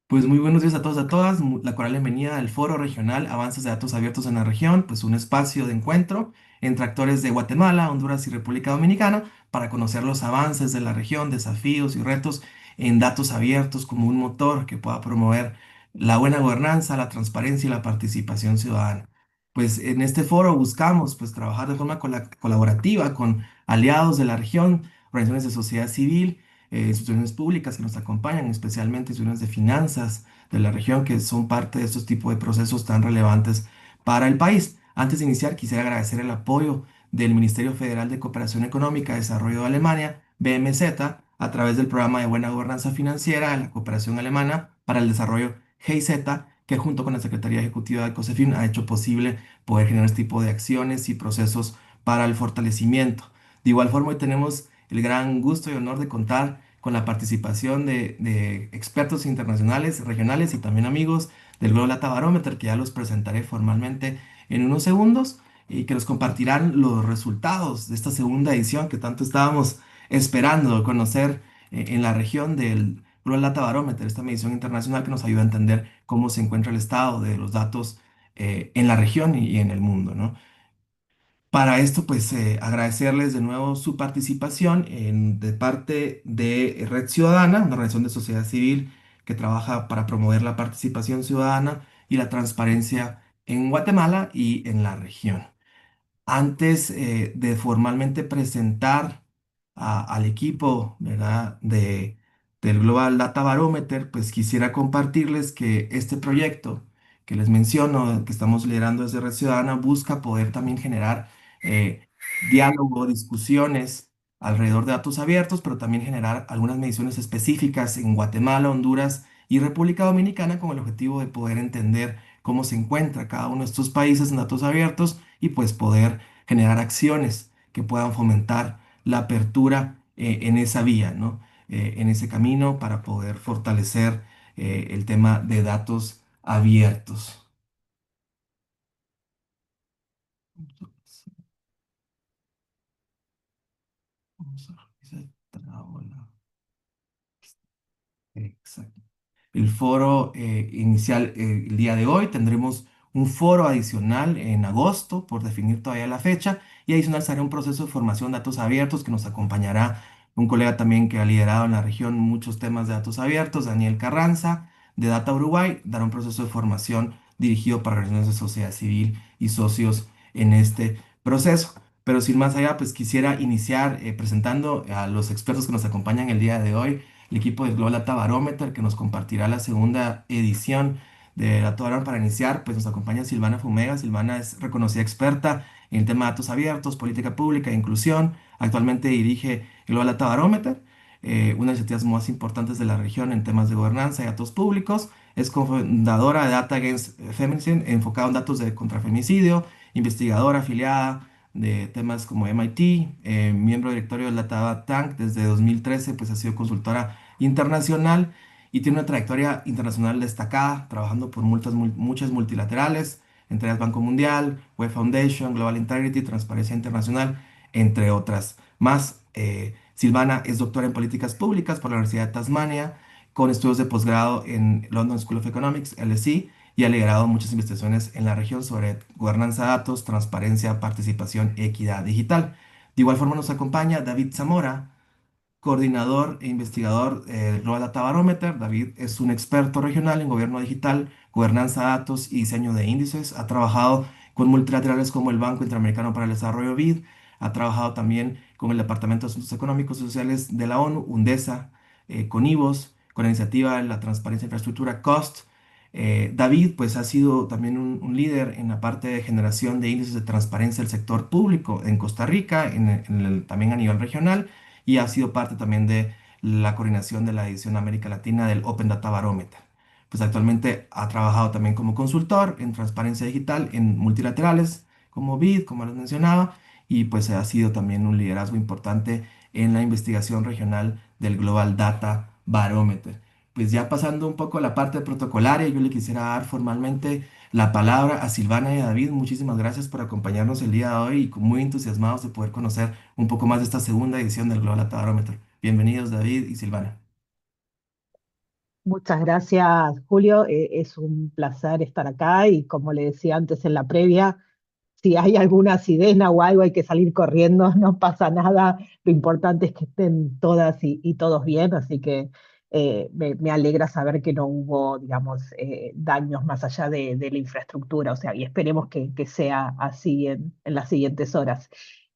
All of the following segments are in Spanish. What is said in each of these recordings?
Pues muy buenos días a todos, a todas. La cordial bienvenida al Foro Regional Avances de Datos Abiertos en la región, pues un espacio de encuentro entre actores de Guatemala, Honduras y República Dominicana para conocer los avances de la región, desafíos y retos en datos abiertos como un motor que pueda promover la buena gobernanza, la transparencia y la participación ciudadana. Pues en este foro buscamos pues trabajar de forma colaborativa con aliados de la región, organizaciones de sociedad civil, instituciones públicas que nos acompañan, especialmente instituciones de finanzas de la región, que son parte de estos tipos de procesos tan relevantes para el país. Antes de iniciar, quisiera agradecer el apoyo del Ministerio Federal de Cooperación Económica y Desarrollo de Alemania, BMZ, a través del Programa de Buena Gobernanza Financiera de la Cooperación Alemana para el Desarrollo GIZ, que junto con la Secretaría Ejecutiva de COSEFIN ha hecho posible poder generar este tipo de acciones y procesos para el fortalecimiento. De igual forma, hoy tenemos el gran gusto y honor de contar con la participación de expertos internacionales, regionales y también amigos del Global Data Barometer, que ya los presentaré formalmente en unos segundos y que nos compartirán los resultados de esta segunda edición que tanto estábamos esperando conocer en la región del Global Data Barometer, esta medición internacional que nos ayuda a entender cómo se encuentra el estado de los datos en la región y en el mundo, ¿no? Para esto, pues agradecerles de nuevo su participación de parte de Red Ciudadana, una organización de sociedad civil que trabaja para promover la participación ciudadana y la transparencia en Guatemala y en la región. Antes de formalmente presentar al equipo, ¿verdad? Del Global Data Barometer, pues quisiera compartirles que este proyecto que les menciono, que estamos liderando desde Red Ciudadana, busca poder también generar eh, diálogo, discusiones alrededor de datos abiertos, pero también generar algunas mediciones específicas en Guatemala, Honduras y República Dominicana con el objetivo de poder entender cómo se encuentra cada uno de estos países en datos abiertos y pues poder generar acciones que puedan fomentar la apertura en esa vía, ¿no? En ese camino para poder fortalecer el tema de datos abiertos. Vamos a revisar esta ola. Exacto. El foro inicial el día de hoy. Tendremos un foro adicional en agosto, por definir todavía la fecha, y adicional será un proceso de formación de datos abiertos que nos acompañará un colega también que ha liderado en la región muchos temas de datos abiertos, Daniel Carranza, de Data Uruguay, dará un proceso de formación dirigido para organizaciones de sociedad civil y socios en este proceso. Pero sin más allá, pues quisiera iniciar presentando a los expertos que nos acompañan el día de hoy, el equipo del Global Data Barometer, que nos compartirá la segunda edición de Data Barometer. Para iniciar, pues nos acompaña Silvana Fumega. Silvana es reconocida experta en el tema de datos abiertos, política pública e inclusión. Actualmente dirige el Global Data Barometer, una de las iniciativas más importantes de la región en temas de gobernanza y datos públicos. Es cofundadora de Data Against Feminism, enfocada en datos de contrafeminicidio, investigadora afiliada de temas como MIT, miembro directorio del Data Tank desde 2013, pues ha sido consultora internacional y tiene una trayectoria internacional destacada, trabajando por muchas multilaterales, entre ellas Banco Mundial, Web Foundation, Global Integrity, Transparencia Internacional, entre otras más. Silvana es doctora en políticas públicas por la Universidad de Tasmania, con estudios de posgrado en London School of Economics, LSE, y ha liderado muchas investigaciones en la región sobre gobernanza de datos, transparencia, participación, equidad digital. De igual forma nos acompaña David Zamora, coordinador e investigador del Global Data Barometer. David es un experto regional en gobierno digital, gobernanza de datos y diseño de índices. Ha trabajado con multilaterales como el Banco Interamericano para el Desarrollo BID. Ha trabajado también con el Departamento de Asuntos Económicos y Sociales de la ONU, UNDESA, con IVOS, con la iniciativa de la Transparencia e Infraestructura COST. David, pues, ha sido también un líder en la parte de generación de índices de transparencia del sector público en Costa Rica, también a nivel regional, y ha sido parte también de la coordinación de la edición América Latina del Open Data Barometer. Pues actualmente ha trabajado también como consultor en transparencia digital en multilaterales como BID, como les mencionaba, y pues ha sido también un liderazgo importante en la investigación regional del Global Data Barometer. Pues ya pasando un poco a la parte protocolaria, yo le quisiera dar formalmente la palabra a Silvana y a David. Muchísimas gracias por acompañarnos el día de hoy y muy entusiasmados de poder conocer un poco más de esta segunda edición del Global Data Barometer. Bienvenidos David y Silvana. Muchas gracias, Julio. Es un placer estar acá y como le decía antes en la previa, si hay alguna sirena o algo hay que salir corriendo, no pasa nada. Lo importante es que estén todas y todos bien, así que me alegra saber que no hubo, digamos, daños más allá de la infraestructura, o sea, y esperemos que sea así en las siguientes horas.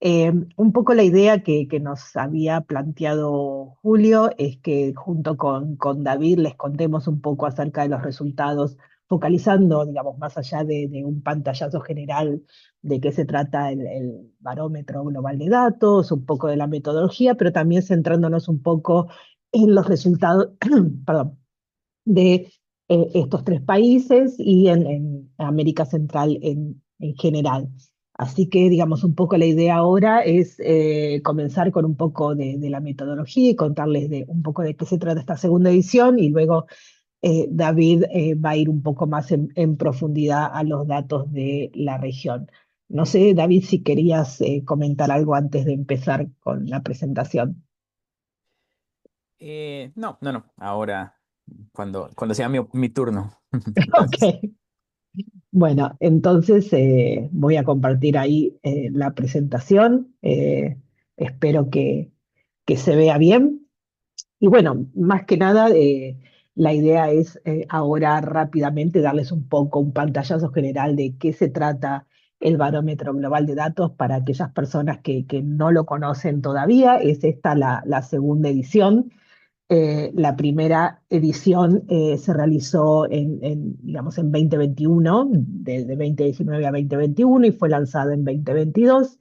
Un poco la idea que nos había planteado Julio es que junto con David les contemos un poco acerca de los resultados, focalizando, digamos, más allá de un pantallazo general de qué se trata el barómetro global de datos, un poco de la metodología, pero también centrándonos un poco en los resultados, perdón, de estos tres países y en América Central en general. Así que, digamos, un poco la idea ahora es comenzar con un poco de la metodología y contarles un poco de qué se trata esta segunda edición y luego David va a ir un poco más en profundidad a los datos de la región. No sé, David, si querías comentar algo antes de empezar con la presentación. No, no, no. Ahora, cuando sea mi turno. Ok, Gracias. bueno, entonces voy a compartir ahí la presentación. Espero que se vea bien. Y bueno, más que nada, la idea es ahora rápidamente darles un poco un pantallazo general de qué se trata el Barómetro Global de Datos para aquellas personas que no lo conocen todavía. Es esta la segunda edición. La primera edición se realizó digamos, en 2021, de 2019 a 2021, y fue lanzada en 2022.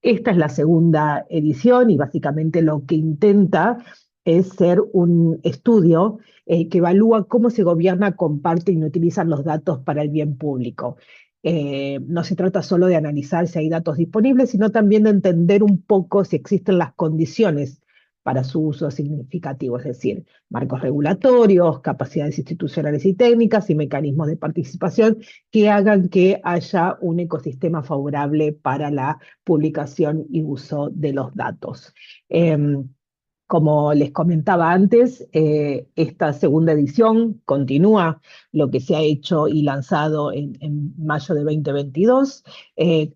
Esta es la segunda edición y básicamente lo que intenta es ser un estudio que evalúa cómo se gobierna, comparte y utilizan los datos para el bien público. No se trata solo de analizar si hay datos disponibles, sino también de entender un poco si existen las condiciones para su uso significativo, es decir, marcos regulatorios, capacidades institucionales y técnicas y mecanismos de participación que hagan que haya un ecosistema favorable para la publicación y uso de los datos. Como les comentaba antes, esta segunda edición continúa lo que se ha hecho y lanzado en mayo de 2022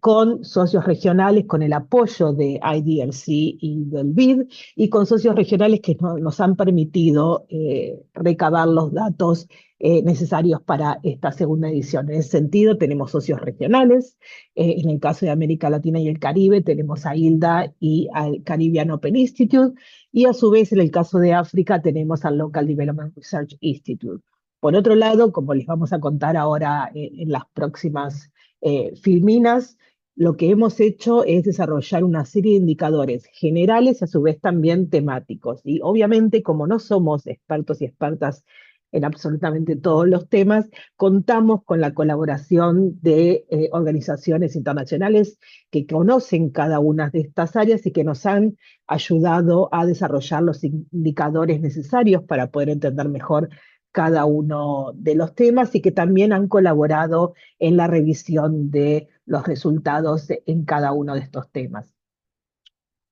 con socios regionales, con el apoyo de IDRC y del BID, y con socios regionales que nos han permitido recabar los datos necesarios para esta segunda edición. En ese sentido, tenemos socios regionales. En el caso de América Latina y el Caribe, tenemos a ILDA y al Caribbean Open Institute, y a su vez, en el caso de África, tenemos al Local Development Research Institute. Por otro lado, como les vamos a contar ahora en las próximas filminas, lo que hemos hecho es desarrollar una serie de indicadores generales y a su vez también temáticos. Y obviamente, como no somos expertos y expertas en absolutamente todos los temas, contamos con la colaboración de organizaciones internacionales que conocen cada una de estas áreas y que nos han ayudado a desarrollar los indicadores necesarios para poder entender mejor cada uno de los temas y que también han colaborado en la revisión de los resultados en cada uno de estos temas.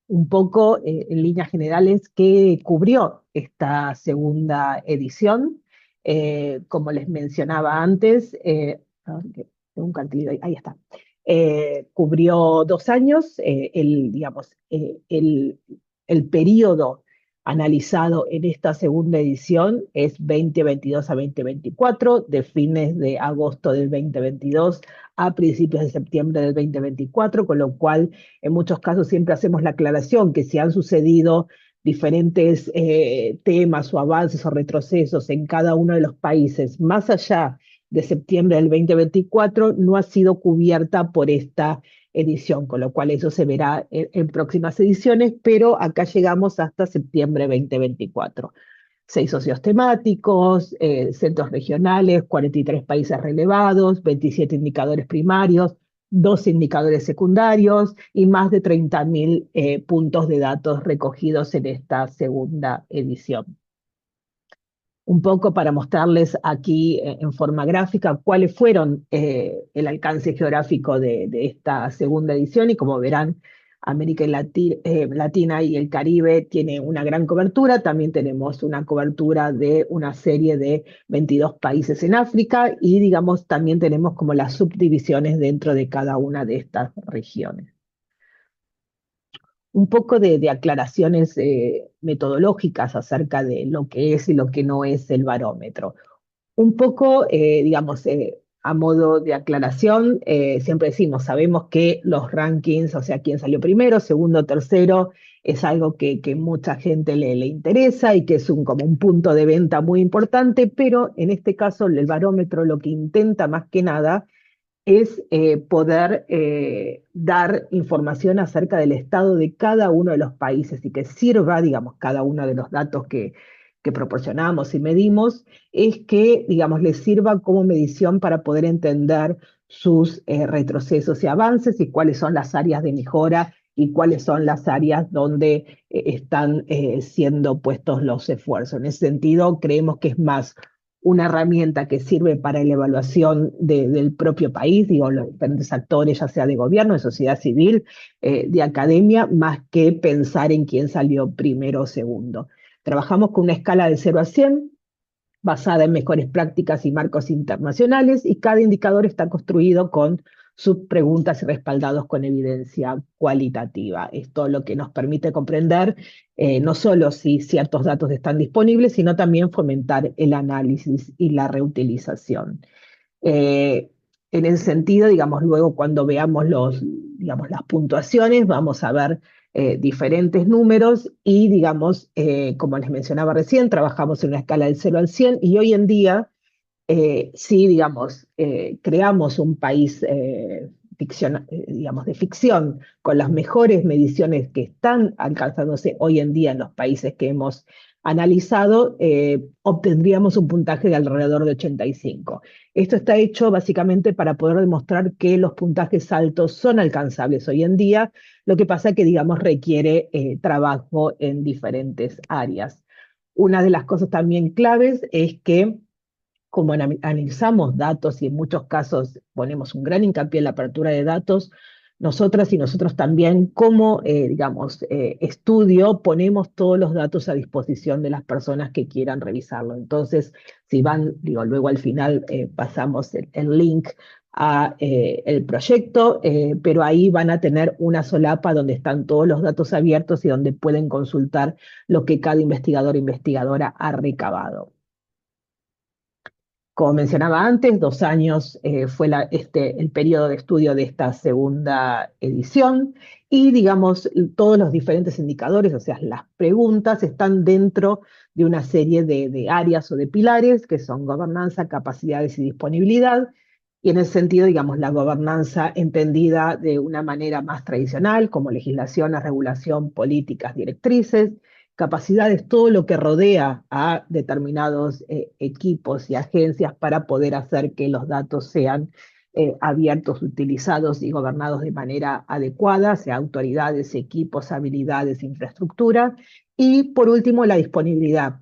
Un poco, en líneas generales, qué cubrió esta segunda edición. Como les mencionaba antes, tengo un cartelito ahí está. Cubrió 2 años, digamos, el periodo analizado en esta segunda edición es 2022 a 2024, de fines de agosto del 2022 a principios de septiembre del 2024, con lo cual en muchos casos siempre hacemos la aclaración que si han sucedido diferentes temas o avances o retrocesos en cada uno de los países, más allá de septiembre del 2024, no ha sido cubierta por esta edición, con lo cual eso se verá en próximas ediciones, pero acá llegamos hasta septiembre 2024. 6 socios temáticos, centros regionales, 43 países relevados, 27 indicadores primarios, 2 indicadores secundarios y más de 30.000 puntos de datos recogidos en esta segunda edición. Un poco para mostrarles aquí en forma gráfica cuáles fueron el alcance geográfico de esta segunda edición y como verán, Latina y el Caribe tiene una gran cobertura. También tenemos una cobertura de una serie de 22 países en África y, digamos, también tenemos como las subdivisiones dentro de cada una de estas regiones. Un poco de aclaraciones metodológicas acerca de lo que es y lo que no es el barómetro. Un poco, digamos, a modo de aclaración, siempre decimos, sabemos que los rankings, o sea, quién salió primero, segundo, tercero, es algo que mucha gente le interesa y que es como un punto de venta muy importante, pero en este caso el barómetro lo que intenta más que nada es poder dar información acerca del estado de cada uno de los países y que sirva, digamos, cada uno de los datos que proporcionamos y medimos, es que, digamos, les sirva como medición para poder entender sus retrocesos y avances y cuáles son las áreas de mejora y cuáles son las áreas donde están siendo puestos los esfuerzos. En ese sentido, creemos que es más una herramienta que sirve para la evaluación del propio país, digo, los diferentes actores, ya sea de gobierno, de sociedad civil, de academia, más que pensar en quién salió primero o segundo. Trabajamos con una escala de 0 a 100, basada en mejores prácticas y marcos internacionales, y cada indicador está construido con subpreguntas y respaldados con evidencia cualitativa. Esto lo que nos permite comprender no solo si ciertos datos están disponibles, sino también fomentar el análisis y la reutilización. Eh, en ese sentido, digamos, luego cuando veamos digamos, las puntuaciones, vamos a ver diferentes números y, digamos, como les mencionaba recién, trabajamos en una escala del 0 al 100 y hoy en día, si, digamos, creamos un país digamos, de ficción con las mejores mediciones que están alcanzándose hoy en día en los países que hemos analizado, obtendríamos un puntaje de alrededor de 85. Esto está hecho básicamente para poder demostrar que los puntajes altos son alcanzables hoy en día, lo que pasa que, digamos, requiere trabajo en diferentes áreas. Una de las cosas también claves es que como analizamos datos y en muchos casos ponemos un gran hincapié en la apertura de datos, nosotras y nosotros también como, digamos, estudio ponemos todos los datos a disposición de las personas que quieran revisarlo. Entonces, si van, digo, luego al final pasamos el link a el proyecto, pero ahí van a tener una solapa donde están todos los datos abiertos y donde pueden consultar lo que cada investigador o investigadora ha recabado. Como mencionaba antes, 2 años fue el periodo de estudio de esta segunda edición y, digamos, todos los diferentes indicadores, o sea, las preguntas están dentro de una serie de áreas o de pilares que son gobernanza, capacidades y disponibilidad. Y en ese sentido, digamos, la gobernanza entendida de una manera más tradicional, como legislación, regulación, políticas, directrices, capacidades, todo lo que rodea a determinados equipos y agencias para poder hacer que los datos sean abiertos, utilizados y gobernados de manera adecuada, sea autoridades, equipos, habilidades, infraestructura. Y por último, la disponibilidad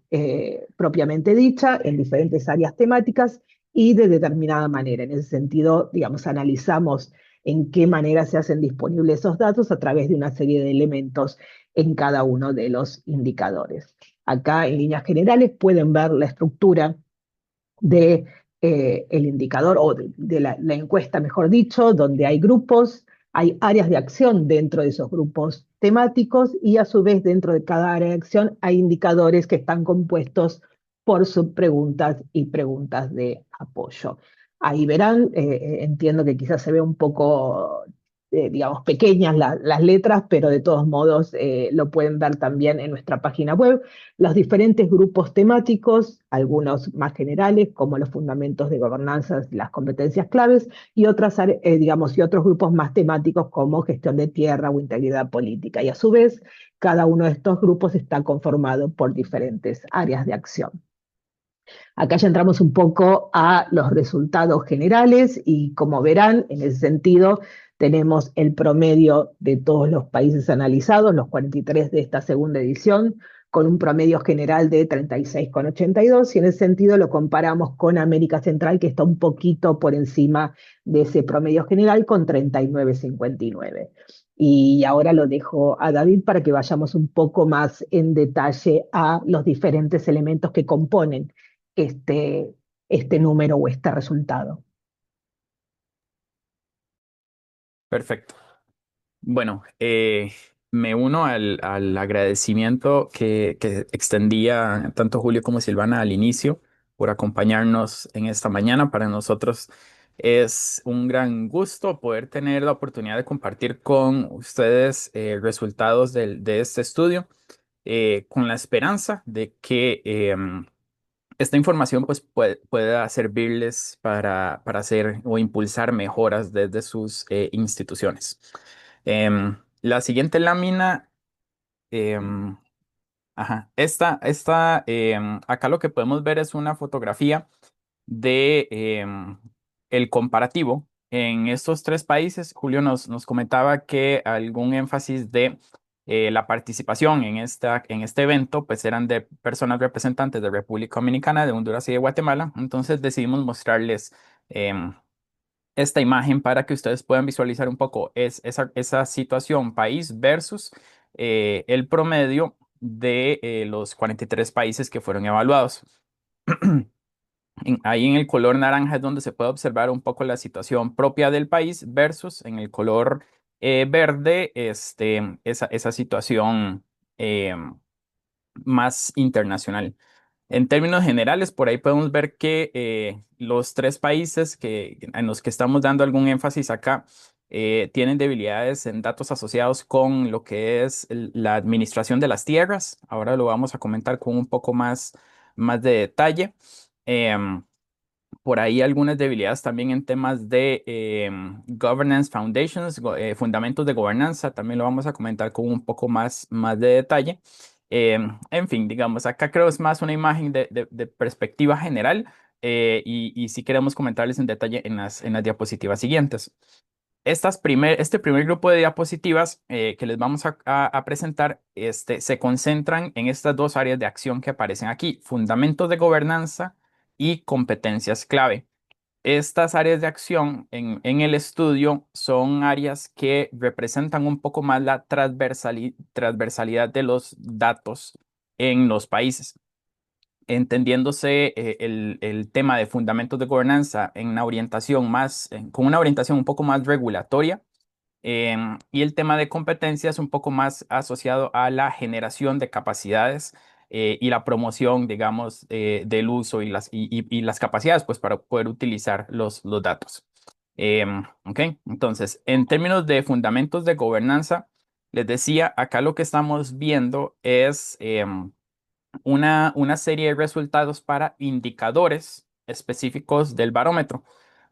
propiamente dicha en diferentes áreas temáticas y de determinada manera. En ese sentido, digamos, analizamos en qué manera se hacen disponibles esos datos a través de una serie de elementos en cada uno de los indicadores. Acá, en líneas generales, pueden ver la estructura de el indicador o de la encuesta, mejor dicho, donde hay grupos, hay áreas de acción dentro de esos grupos temáticos y a su vez dentro de cada área de acción hay indicadores que están compuestos por subpreguntas y preguntas de apoyo. Ahí verán, entiendo que quizás se ve un poco, digamos, pequeñas las letras, pero de todos modos lo pueden ver también en nuestra página web, los diferentes grupos temáticos, algunos más generales, como los fundamentos de gobernanza, las competencias claves, y digamos, y otros grupos más temáticos como gestión de tierra o integridad política. Y a su vez, cada uno de estos grupos está conformado por diferentes áreas de acción. Acá ya entramos un poco a los resultados generales y como verán, en ese sentido, tenemos el promedio de todos los países analizados, los 43 de esta segunda edición, con un promedio general de 36,82 y en ese sentido lo comparamos con América Central, que está un poquito por encima de ese promedio general con 39,59. Y ahora lo dejo a David para que vayamos un poco más en detalle a los diferentes elementos que componen este, este número o este resultado. Perfecto. Bueno, me uno al agradecimiento que extendía tanto Julio como Silvana al inicio por acompañarnos en esta mañana. Para nosotros es un gran gusto poder tener la oportunidad de compartir con ustedes resultados de este estudio, con la esperanza de que esta información pues, pueda servirles para hacer o impulsar mejoras desde sus instituciones. La siguiente lámina, em, ajá, acá lo que podemos ver es una fotografía de el comparativo en estos tres países. Julio nos comentaba que algún énfasis de la participación en este evento, pues eran de personas representantes de República Dominicana, de Honduras y de Guatemala. Entonces decidimos mostrarles em, esta imagen para que ustedes puedan visualizar un poco esa situación país versus el promedio de los 43 países que fueron evaluados. Ahí en el color naranja es donde se puede observar un poco la situación propia del país versus en el color verde, esa situación eh, más internacional. En términos generales, por ahí podemos ver que los tres países en los que estamos dando algún énfasis acá tienen debilidades en datos asociados con lo que es la administración de las tierras. Ahora lo vamos a comentar con un poco más de detalle. Em, por ahí algunas debilidades también en temas de governance foundations, fundamentos de gobernanza, también lo vamos a comentar con un poco más de detalle. En fin, digamos, acá creo es más una imagen de perspectiva general y sí queremos comentarles en detalle en las diapositivas siguientes. Este primer grupo de diapositivas que les vamos a presentar se concentran en estas dos áreas de acción que aparecen aquí, fundamentos de gobernanza y competencias clave. Estas áreas de acción en el estudio son áreas que representan un poco más la transversalidad de los datos en los países, entendiéndose el tema de fundamentos de gobernanza en una orientación con una orientación un poco más regulatoria. Y el tema de competencia es un poco más asociado a la generación de capacidades y la promoción, digamos, del uso y las capacidades, pues, para poder utilizar los datos. ¿Ok? Entonces, en términos de fundamentos de gobernanza, les decía, acá lo que estamos viendo es una serie de resultados para indicadores específicos del barómetro.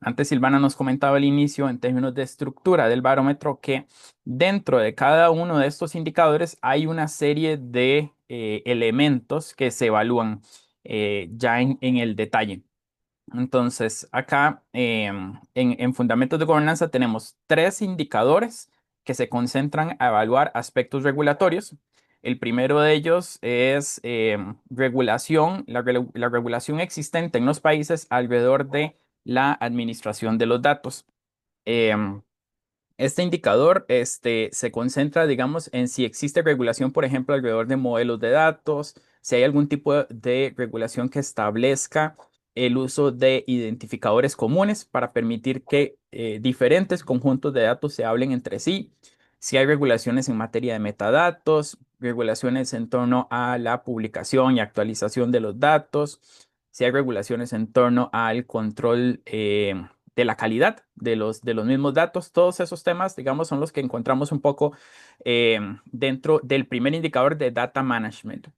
Antes Silvana nos comentaba al inicio en términos de estructura del barómetro que dentro de cada uno de estos indicadores hay una serie de elementos que se evalúan ya en el detalle. Entonces, acá en fundamentos de gobernanza tenemos tres indicadores que se concentran a evaluar aspectos regulatorios. El primero de ellos es regulación, la regulación existente en los países alrededor de la administración de los datos. Em, este indicador se concentra, digamos, en si existe regulación, por ejemplo, alrededor de modelos de datos, si hay algún tipo de regulación que establezca el uso de identificadores comunes para permitir que diferentes conjuntos de datos se hablen entre sí, si hay regulaciones en materia de metadatos, regulaciones en torno a la publicación y actualización de los datos, si hay regulaciones en torno al control de la calidad de los mismos datos. Todos esos temas, digamos, son los que encontramos un poco dentro del primer indicador de data management.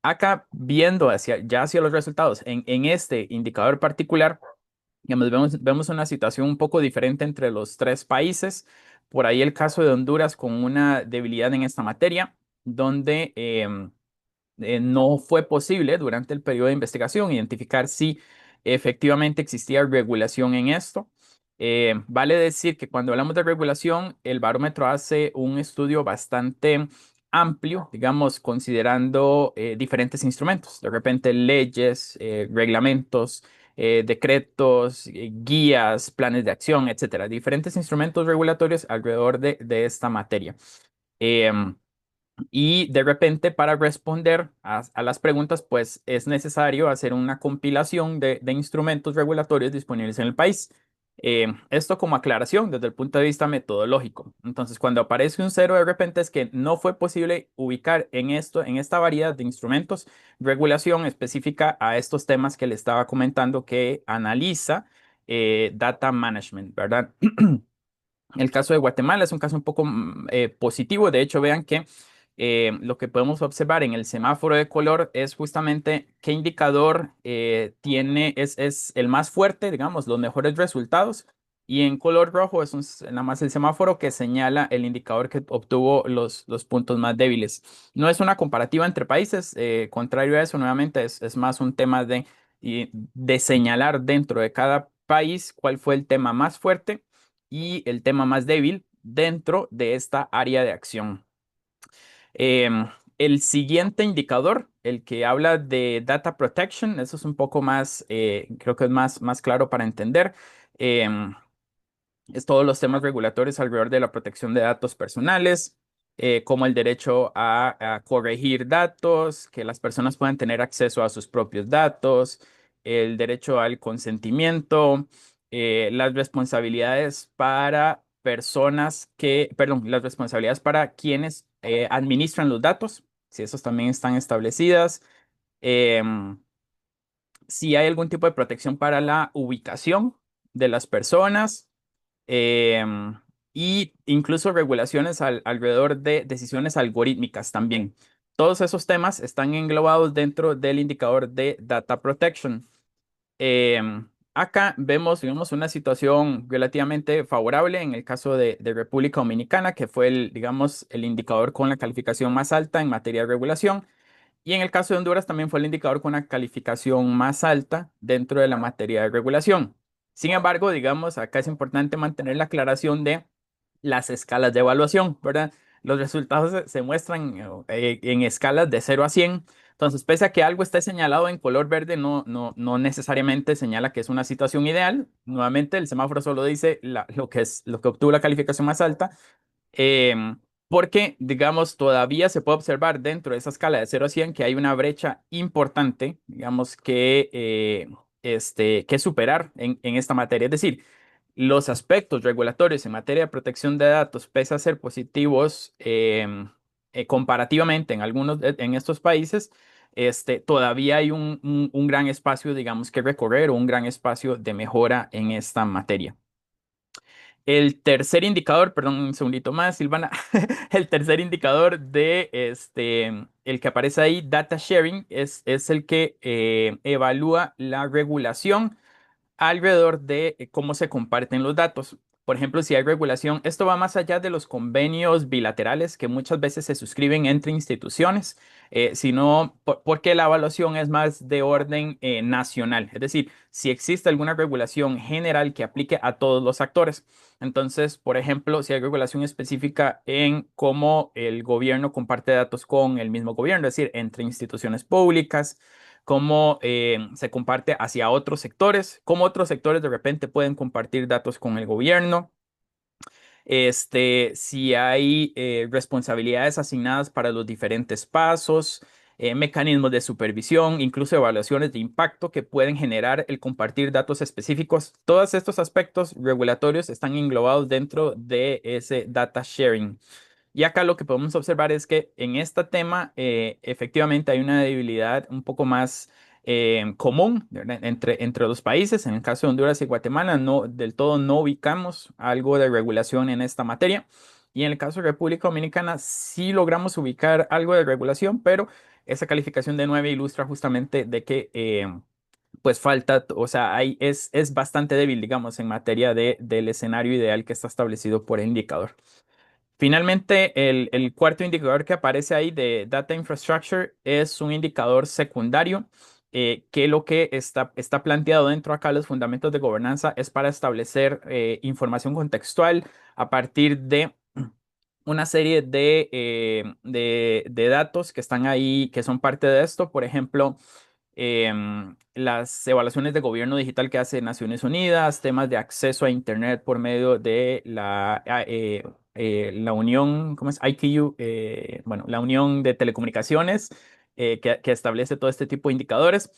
Acá, viendo hacia los resultados, en este indicador particular, digamos, vemos una situación un poco diferente entre los tres países. Por ahí el caso de Honduras con una debilidad en esta materia, donde no fue posible durante el periodo de investigación identificar si efectivamente existía regulación en esto. Vale decir que cuando hablamos de regulación, el barómetro hace un estudio bastante amplio, digamos, considerando diferentes instrumentos, de repente leyes, reglamentos, decretos, guías, planes de acción, etcétera. Diferentes instrumentos regulatorios alrededor de esta materia. Em, y de repente, para responder a las preguntas, pues es necesario hacer una compilación de instrumentos regulatorios disponibles en el país. Esto como aclaración desde el punto de vista metodológico. Entonces, cuando aparece un cero de repente es que no fue posible ubicar en esto, en esta variedad de instrumentos, regulación específica a estos temas que le estaba comentando que analiza data management, ¿verdad? El caso de Guatemala es un caso un poco positivo. De hecho, vean que lo que podemos observar en el semáforo de color es justamente qué indicador es el más fuerte, digamos, los mejores resultados. Y en color rojo es nada más el semáforo que señala el indicador que obtuvo los puntos más débiles. No es una comparativa entre países, contrario a eso, nuevamente es más un tema de señalar dentro de cada país cuál fue el tema más fuerte y el tema más débil dentro de esta área de acción. El siguiente indicador, el que habla de data protection, eso es un poco más, creo que es más claro para entender. Em, es todos los temas regulatorios alrededor de la protección de datos personales, como el derecho a corregir datos, que las personas puedan tener acceso a sus propios datos, el derecho al consentimiento, las responsabilidades para personas perdón, las responsabilidades para quienes administran los datos, si esos también están establecidas. em, si hay algún tipo de protección para la ubicación de las personas, em, y incluso regulaciones alrededor de decisiones algorítmicas también. Todos esos temas están englobados dentro del indicador de Data Protection. Acá vemos, digamos, una situación relativamente favorable en el caso de República Dominicana, que fue digamos, el indicador con la calificación más alta en materia de regulación. Y en el caso de Honduras también fue el indicador con la calificación más alta dentro de la materia de regulación. Sin embargo, digamos, acá es importante mantener la aclaración de las escalas de evaluación, ¿verdad? Los resultados se muestran en escalas de 0 a 100. Entonces, pese a que algo esté señalado en color verde, no necesariamente señala que es una situación ideal. Nuevamente, el semáforo solo dice lo que obtuvo la calificación más alta. Porque, digamos, todavía se puede observar dentro de esa escala de 0 a 100 que hay una brecha importante, digamos, que superar en esta materia. Es decir, los aspectos regulatorios en materia de protección de datos, pese a ser positivos comparativamente en algunos en estos países, todavía hay un gran espacio, digamos, que recorrer o un gran espacio de mejora en esta materia. El tercer indicador, perdón, un segundito más, Silvana. El tercer indicador el que aparece ahí, data sharing, es el que evalúa la regulación alrededor de cómo se comparten los datos. Por ejemplo, si hay regulación, esto va más allá de los convenios bilaterales que muchas veces se suscriben entre instituciones, sino porque la evaluación es más de orden nacional. Es decir, si existe alguna regulación general que aplique a todos los actores. Entonces, por ejemplo, si hay regulación específica en cómo el gobierno comparte datos con el mismo gobierno, es decir, entre instituciones públicas, cómo se comparte hacia otros sectores, cómo otros sectores de repente pueden compartir datos con el gobierno, si hay responsabilidades asignadas para los diferentes pasos, mecanismos de supervisión, incluso evaluaciones de impacto que pueden generar el compartir datos específicos. Todos estos aspectos regulatorios están englobados dentro de ese data sharing. Y acá lo que podemos observar es que en este tema efectivamente hay una debilidad un poco más común, ¿verdad? Entre los países. En el caso de Honduras y Guatemala, no del todo no ubicamos algo de regulación en esta materia. Y en el caso de República Dominicana sí logramos ubicar algo de regulación, pero esa calificación de 9 ilustra justamente de que pues falta, o sea, es bastante débil, digamos, en materia del escenario ideal que está establecido por el indicador. Finalmente, el cuarto indicador que aparece ahí de Data Infrastructure es un indicador secundario que lo que está planteado dentro acá los fundamentos de gobernanza es para establecer información contextual a partir de una serie de datos que están ahí, que son parte de esto. Por ejemplo, las evaluaciones de gobierno digital que hace Naciones Unidas, temas de acceso a Internet por medio de la Unión, ¿cómo es? ITU, bueno, la Unión de Telecomunicaciones, que establece todo este tipo de indicadores,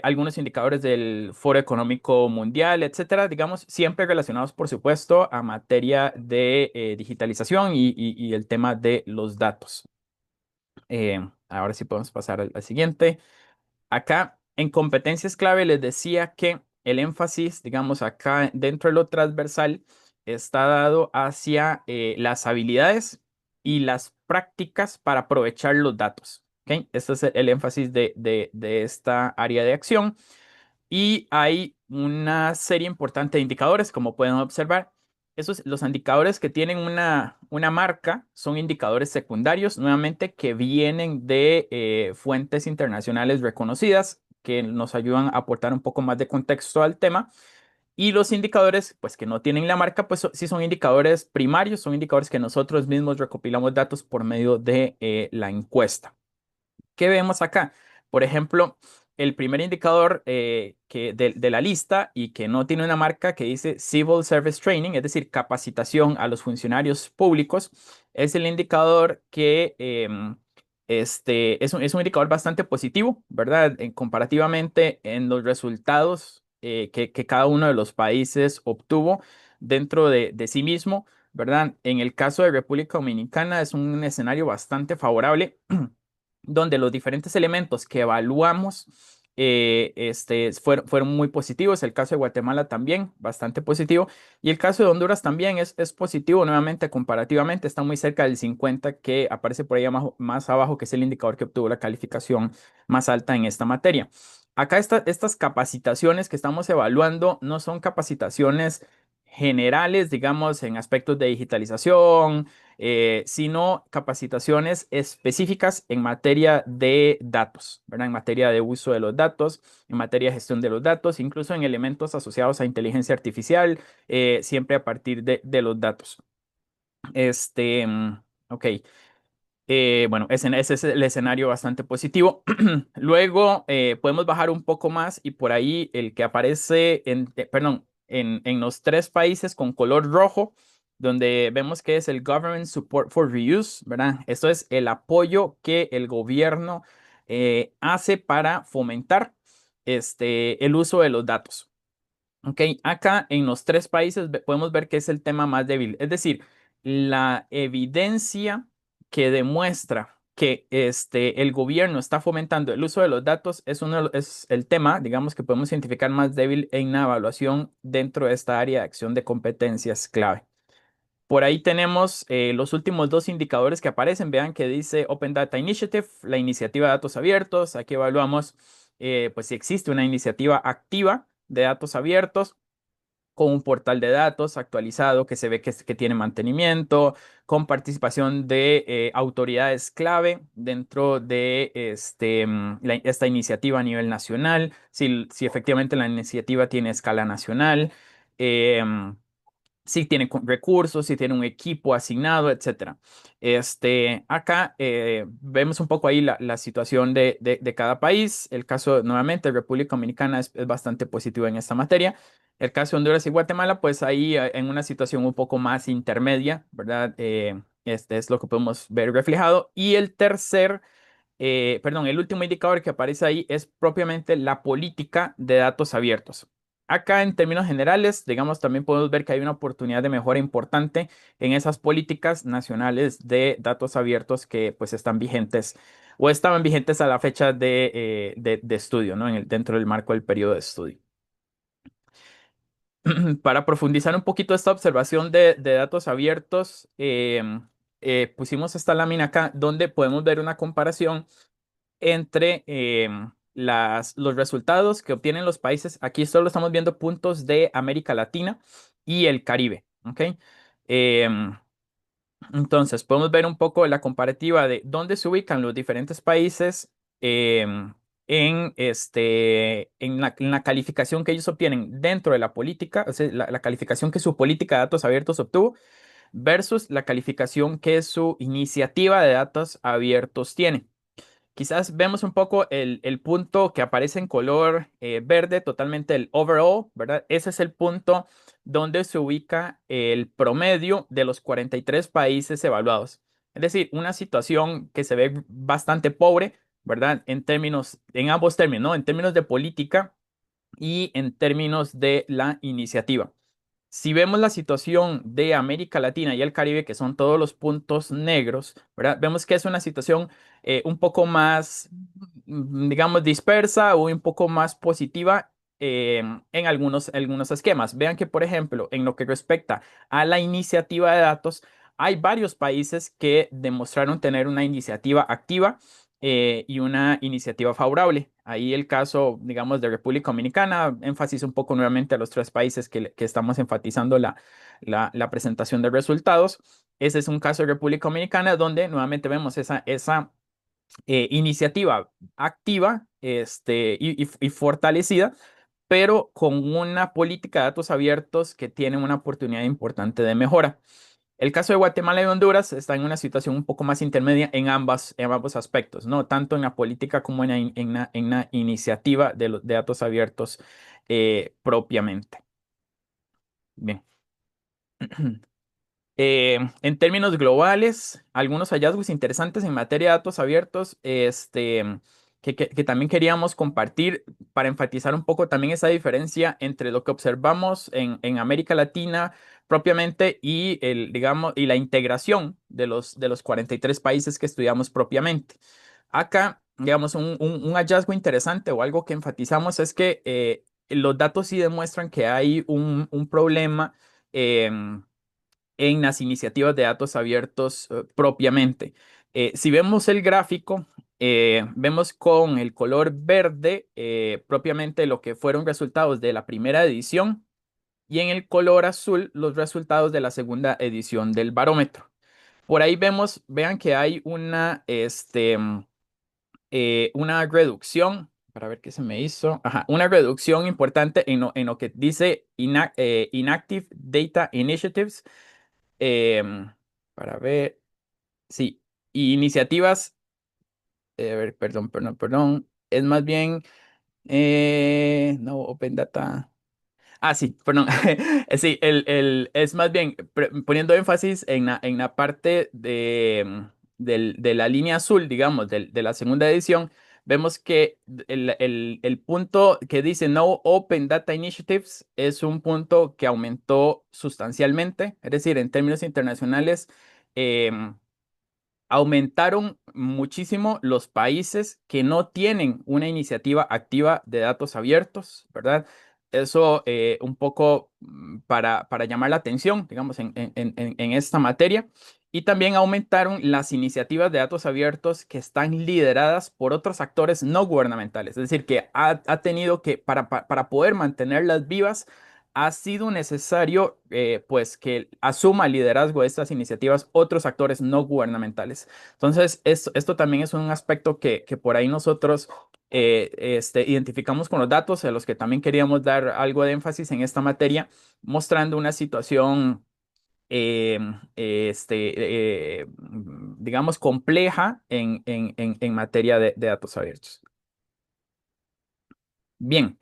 algunos indicadores del Foro Económico Mundial, etcétera, digamos, siempre relacionados, por supuesto, a materia de digitalización y el tema de los datos. Ahora sí podemos pasar al siguiente. Acá en competencias clave les decía que el énfasis, digamos, acá dentro de lo transversal está dado hacia las habilidades y las prácticas para aprovechar los datos. ¿Ok? Este es el énfasis de esta área de acción. Y hay una serie importante de indicadores, como pueden observar. Los indicadores que tienen una marca son indicadores secundarios, nuevamente, que vienen de fuentes internacionales reconocidas, que nos ayudan a aportar un poco más de contexto al tema. Y los indicadores, pues que no tienen la marca, pues sí son indicadores primarios, son indicadores que nosotros mismos recopilamos datos por medio de la encuesta. ¿Qué vemos acá? Por ejemplo, el primer indicador de la lista y que no tiene una marca que dice Civil Service Training, es decir, capacitación a los funcionarios públicos, es el indicador que es un indicador bastante positivo, ¿verdad? Comparativamente en los resultados que cada uno de los países obtuvo dentro de sí mismo, ¿verdad? En el caso de República Dominicana es un escenario bastante favorable donde los diferentes elementos que evaluamos fueron muy positivos. El caso de Guatemala también, bastante positivo. Y el caso de Honduras también es positivo, nuevamente, comparativamente. Está muy cerca del 50 que aparece por ahí más abajo, que es el indicador que obtuvo la calificación más alta en esta materia. Acá estas capacitaciones que estamos evaluando no son capacitaciones generales, digamos, en aspectos de digitalización, sino capacitaciones específicas en materia de datos, ¿verdad? En materia de uso de los datos, en materia de gestión de los datos, incluso en elementos asociados a inteligencia artificial, siempre a partir de los datos. Ok. Bueno, ese es el escenario bastante positivo. Luego podemos bajar un poco más y por ahí el que aparece perdón, en los tres países con color rojo, donde vemos que es el Government Support for Reuse, ¿verdad? Esto es el apoyo que el gobierno hace para fomentar el uso de los datos. Ok, acá en los tres países podemos ver que es el tema más débil, es decir, la evidencia que demuestra que el gobierno está fomentando el uso de los datos es el tema, digamos, que podemos identificar más débil en la evaluación dentro de esta área de acción de competencias clave. Por ahí tenemos los últimos dos indicadores que aparecen. Vean que dice Open Data Initiative, la iniciativa de datos abiertos. Aquí evaluamos pues si existe una iniciativa activa de datos abiertos con un portal de datos actualizado que se ve que tiene mantenimiento, con participación de autoridades clave dentro de esta iniciativa a nivel nacional, si efectivamente la iniciativa tiene escala nacional. em, si tiene recursos, si tiene un equipo asignado, etcétera. Acá vemos un poco ahí la situación de cada país. El caso, nuevamente, República Dominicana es bastante positivo en esta materia. El caso de Honduras y Guatemala, pues ahí en una situación un poco más intermedia, ¿verdad? Este es lo que podemos ver reflejado. Y el último indicador que aparece ahí es propiamente la política de datos abiertos. Acá, en términos generales, digamos, también podemos ver que hay una oportunidad de mejora importante en esas políticas nacionales de datos abiertos que pues están vigentes o estaban vigentes a la fecha de estudio, ¿no? Dentro del marco del periodo de estudio. Para profundizar un poquito esta observación de datos abiertos, pusimos esta lámina acá donde podemos ver una comparación entre los resultados que obtienen los países. Aquí solo estamos viendo puntos de América Latina y el Caribe. ¿Ok? Em, entonces, podemos ver un poco la comparativa de dónde se ubican los diferentes países en la calificación que ellos obtienen dentro de la política, o sea, la calificación que su política de datos abiertos obtuvo versus la calificación que su iniciativa de datos abiertos tiene. quizás vemos un poco el punto que aparece en color verde, totalmente el overall, ¿verdad? Ese es el punto donde se ubica el promedio de los 43 países evaluados. Es decir, una situación que se ve bastante pobre, ¿verdad? En ambos términos, ¿no? En términos de política y en términos de la iniciativa. Si vemos la situación de América Latina y el Caribe, que son todos los puntos negros, ¿verdad? Vemos que es una situación un poco más, digamos, dispersa o un poco más positiva en algunos esquemas. Vean que, por ejemplo, en lo que respecta a la iniciativa de datos, hay varios países que demostraron tener una iniciativa activa y una iniciativa favorable. Ahí el caso, digamos, de República Dominicana, énfasis un poco nuevamente a los tres países que estamos enfatizando la presentación de resultados. Ese es un caso de República Dominicana donde nuevamente vemos esa iniciativa activa y fortalecida, pero con una política de datos abiertos que tiene una oportunidad importante de mejora. El caso de Guatemala y Honduras está en una situación un poco más intermedia en ambos aspectos, ¿no? Tanto en la política como en la iniciativa de datos abiertos propiamente. Bien. En términos globales, algunos hallazgos interesantes en materia de datos abiertos, que también queríamos compartir para enfatizar un poco también esa diferencia entre lo que observamos en América Latina propiamente y digamos, y la integración de los 43 países que estudiamos propiamente. Acá, digamos, un hallazgo interesante o algo que enfatizamos es que los datos sí demuestran que hay un problema. em, en las iniciativas de datos abiertos propiamente. Si vemos el gráfico, vemos con el color verde propiamente lo que fueron resultados de la primera edición y en el color azul los resultados de la segunda edición del barómetro. Por ahí vean que hay una reducción, para ver qué se me hizo, ajá, una reducción importante en lo que dice Inactive Data Initiatives. Em, para ver, sí, y iniciativas, a ver, perdón, es más bien, no, Open Data. Ah, sí, perdón. Sí, es más bien poniendo énfasis en la parte de la línea azul, digamos, de la segunda edición, vemos que el punto que dice No Open Data Initiatives es un punto que aumentó sustancialmente, es decir, en términos internacionales, em, aumentaron muchísimo los países que no tienen una iniciativa activa de datos abiertos, ¿verdad? Eso un poco para llamar la atención, digamos, en esta materia. Y también aumentaron las iniciativas de datos abiertos que están lideradas por otros actores no gubernamentales. Es decir, que ha tenido que, para poder mantenerlas vivas, ha sido necesario pues que asuma el liderazgo de estas iniciativas otros actores no gubernamentales. Entonces, esto también es un aspecto que por ahí nosotros identificamos con los datos, a los que también queríamos dar algo de énfasis en esta materia, mostrando una situación, eh, digamos, compleja en materia de datos abiertos. Bien.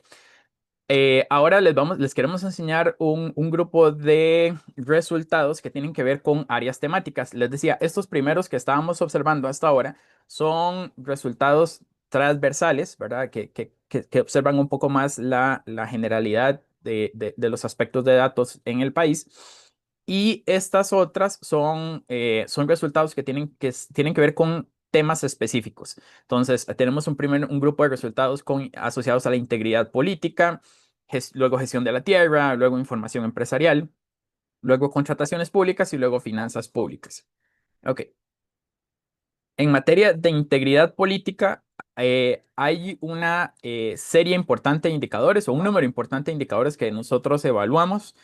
Ahora les queremos enseñar un grupo de resultados que tienen que ver con áreas temáticas. Les decía, estos primeros que estábamos observando hasta ahora son resultados transversales, ¿verdad? Que observan un poco más la generalidad de los aspectos de datos en el país. Y estas otras son resultados que tienen que ver con temas específicos. Entonces, tenemos un grupo de resultados asociados a la integridad política, luego gestión de la tierra, luego información empresarial, luego contrataciones públicas y luego finanzas públicas. Ok. En materia de integridad política, hay una serie importante de indicadores o un número importante de indicadores que nosotros evaluamos.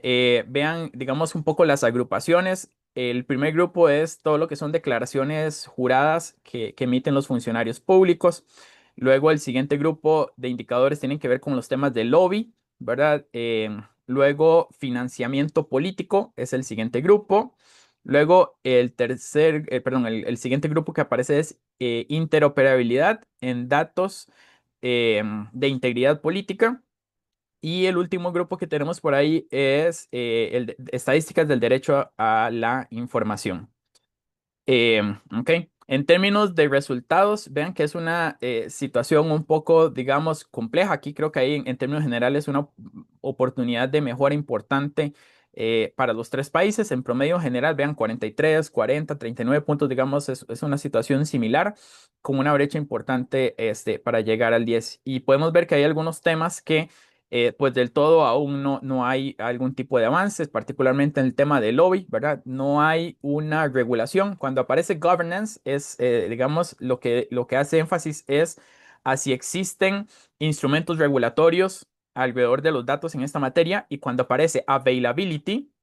Vean, digamos, un poco las agrupaciones. El primer grupo es todo lo que son declaraciones juradas que emiten los funcionarios públicos. Luego, el siguiente grupo de indicadores tienen que ver con los temas de lobby, ¿verdad? Luego, financiamiento político es el siguiente grupo. Luego, el siguiente grupo que aparece es interoperabilidad en datos de integridad política. Y el último grupo que tenemos por ahí es estadísticas del derecho a la información. Ok. En términos de resultados, vean que es una situación un poco, digamos, compleja. Aquí creo que hay en términos generales una oportunidad de mejora importante para los tres países. En promedio general, vean 43, 40, 39 puntos, digamos, es una situación similar con una brecha importante para llegar al 10. Y podemos ver que hay algunos temas que pues del todo aún no hay algún tipo de avances, particularmente en el tema del lobby, ¿verdad? No hay una regulación. Cuando aparece governance, digamos, lo que hace énfasis es a si existen instrumentos regulatorios alrededor de los datos en esta materia, y cuando aparece availability,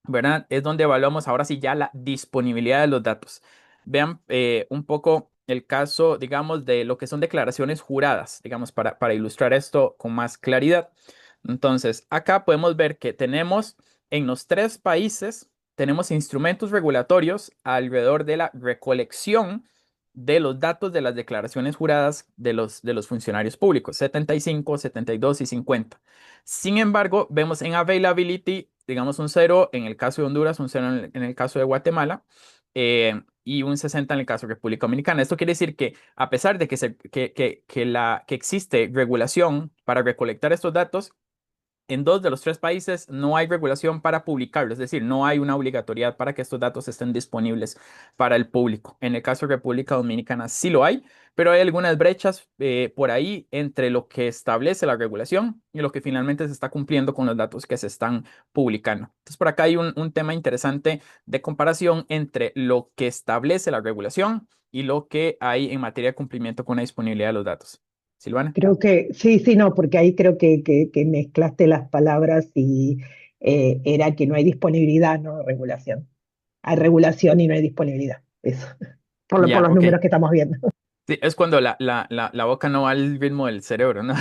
¿verdad? Es donde evaluamos ahora sí ya la disponibilidad de los datos. Vean un poco el caso, digamos, de lo que son declaraciones juradas, digamos, para ilustrar esto con más claridad. Entonces, acá podemos ver que tenemos en los tres países, tenemos instrumentos regulatorios alrededor de la recolección de los datos de las declaraciones juradas de los funcionarios públicos, 75, 72 y 50. Sin embargo, vemos en availability, digamos, un cero en el caso de Honduras, un cero en el caso de Guatemala, y un 60 en el caso de República Dominicana. Esto quiere decir que a pesar de que existe regulación para recolectar estos datos, en dos de los tres países no hay regulación para publicarlo, es decir, no hay una obligatoriedad para que estos datos estén disponibles para el público. En el caso de República Dominicana sí lo hay, pero hay algunas brechas por ahí entre lo que establece la regulación y lo que finalmente se está cumpliendo con los datos que se están publicando. Entonces, por acá hay un tema interesante de comparación entre lo que establece la regulación y lo que hay en materia de cumplimiento con la disponibilidad de los datos. Silvana. Creo que, sí, sí, no, porque ahí creo que mezclaste las palabras y era que no hay disponibilidad, no regulación. Hay regulación y no hay disponibilidad. Eso, por Ya, los ok. números que estamos viendo. Sí, es cuando la boca no va al ritmo del cerebro, ¿no?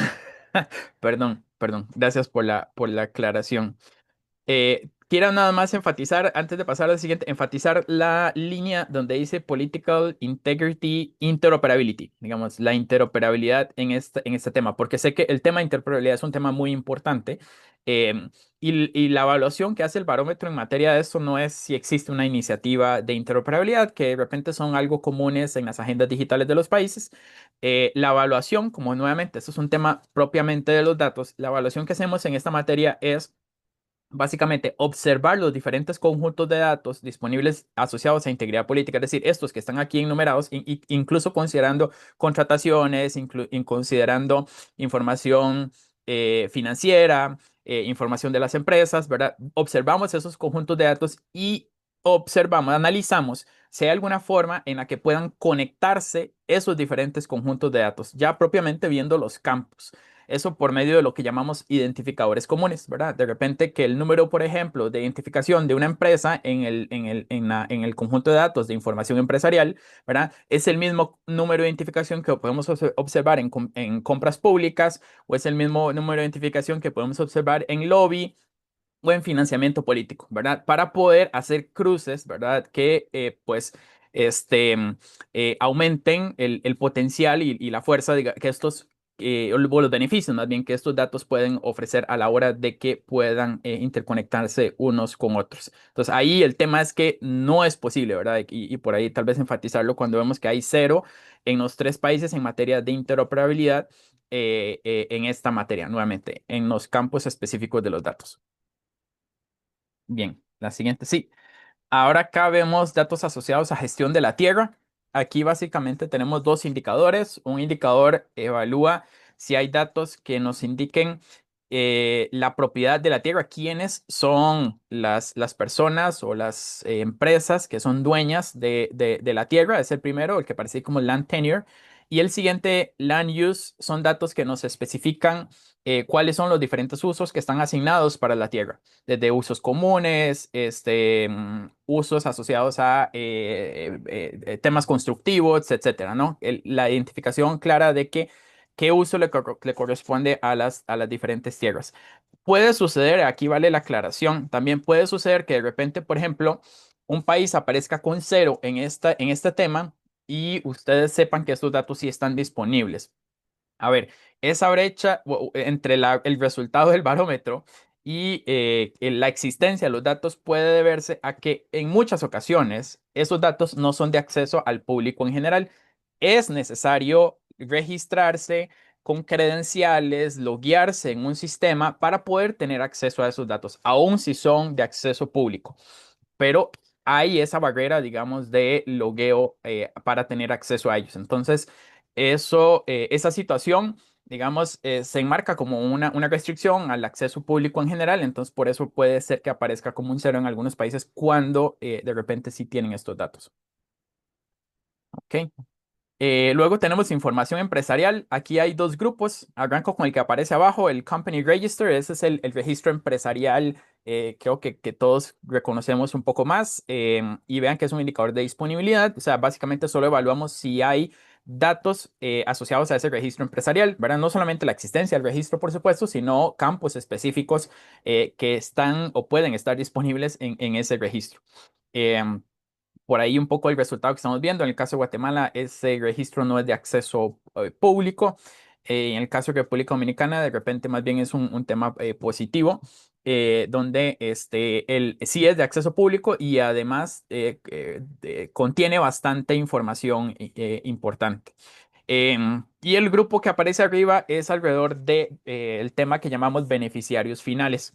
Perdón, perdón. Gracias por la aclaración. Quiero nada más enfatizar, antes de pasar al siguiente, enfatizar la línea donde dice Political Integrity Interoperability, digamos, la interoperabilidad en este tema, porque sé que el tema de interoperabilidad es un tema muy importante. em, y la evaluación que hace el barómetro en materia de esto no es si existe una iniciativa de interoperabilidad, que de repente son algo comunes en las agendas digitales de los países. La evaluación, como nuevamente, esto es un tema propiamente de los datos, la evaluación que hacemos en esta materia es básicamente observar los diferentes conjuntos de datos disponibles asociados a integridad política, es decir, estos que están aquí enumerados, incluso considerando contrataciones, considerando información financiera, información de las empresas, ¿verdad? Observamos esos conjuntos de datos y analizamos si hay alguna forma en la que puedan conectarse esos diferentes conjuntos de datos, ya propiamente viendo los campos. Eso por medio de lo que llamamos identificadores comunes, ¿verdad? De repente que el número, por ejemplo, de identificación de una empresa en el conjunto de datos de información empresarial, ¿verdad? Es el mismo número de identificación que podemos observar en compras públicas, o es el mismo número de identificación que podemos observar en lobby o en financiamiento político, ¿verdad? Para poder hacer cruces, ¿verdad? Que pues aumenten el potencial y la fuerza que estos, o los beneficios más bien que estos datos pueden ofrecer a la hora de que puedan interconectarse unos con otros. Entonces ahí el tema es que no es posible, ¿verdad? Y por ahí tal vez enfatizarlo cuando vemos que hay cero en los tres países en materia de interoperabilidad en esta materia, nuevamente, en los campos específicos de los datos. Bien, la siguiente, sí. Ahora acá vemos datos asociados a gestión de la tierra. Aquí básicamente tenemos dos indicadores. Un indicador evalúa si hay datos que nos indiquen la propiedad de la tierra, quiénes son las personas o las empresas que son dueñas de la tierra. Es el primero, el que parece como land tenure. Y el siguiente, land use, son datos que nos especifican cuáles son los diferentes usos que están asignados para la tierra, desde usos comunes, usos asociados a temas constructivos, etcétera, ¿no? La identificación clara de qué uso le corresponde a las diferentes tierras. Puede suceder, aquí vale la aclaración, también puede suceder que de repente, por ejemplo, un país aparezca con cero en este tema y ustedes sepan que estos datos sí están disponibles. A ver, esa brecha entre el resultado del barómetro y la existencia de los datos puede deberse a que en muchas ocasiones esos datos no son de acceso al público en general. Es necesario registrarse con credenciales, loguearse en un sistema para poder tener acceso a esos datos, aun si son de acceso público. Pero hay esa barrera, digamos, de logueo para tener acceso a ellos. Entonces, esa situación, digamos, se enmarca como una restricción al acceso público en general. Entonces, por eso puede ser que aparezca como un cero en algunos países cuando de repente sí tienen estos datos. ¿Ok? Luego tenemos información empresarial. Aquí hay dos grupos. Arranco con el que aparece abajo, el Company Register. Ese es el registro empresarial. Creo que todos reconocemos un poco más. Y vean que es un indicador de disponibilidad. O sea, básicamente solo evaluamos si hay datos asociados a ese registro empresarial, ¿verdad? No solamente la existencia del registro, por supuesto, sino campos específicos que están o pueden estar disponibles en ese registro. Em, por ahí un poco el resultado que estamos viendo. En el caso de Guatemala, ese registro no es de acceso público. En el caso de República Dominicana, de repente más bien es un tema positivo, donde sí es de acceso público y además contiene bastante información importante. Y el grupo que aparece arriba es alrededor de, el tema que llamamos beneficiarios finales.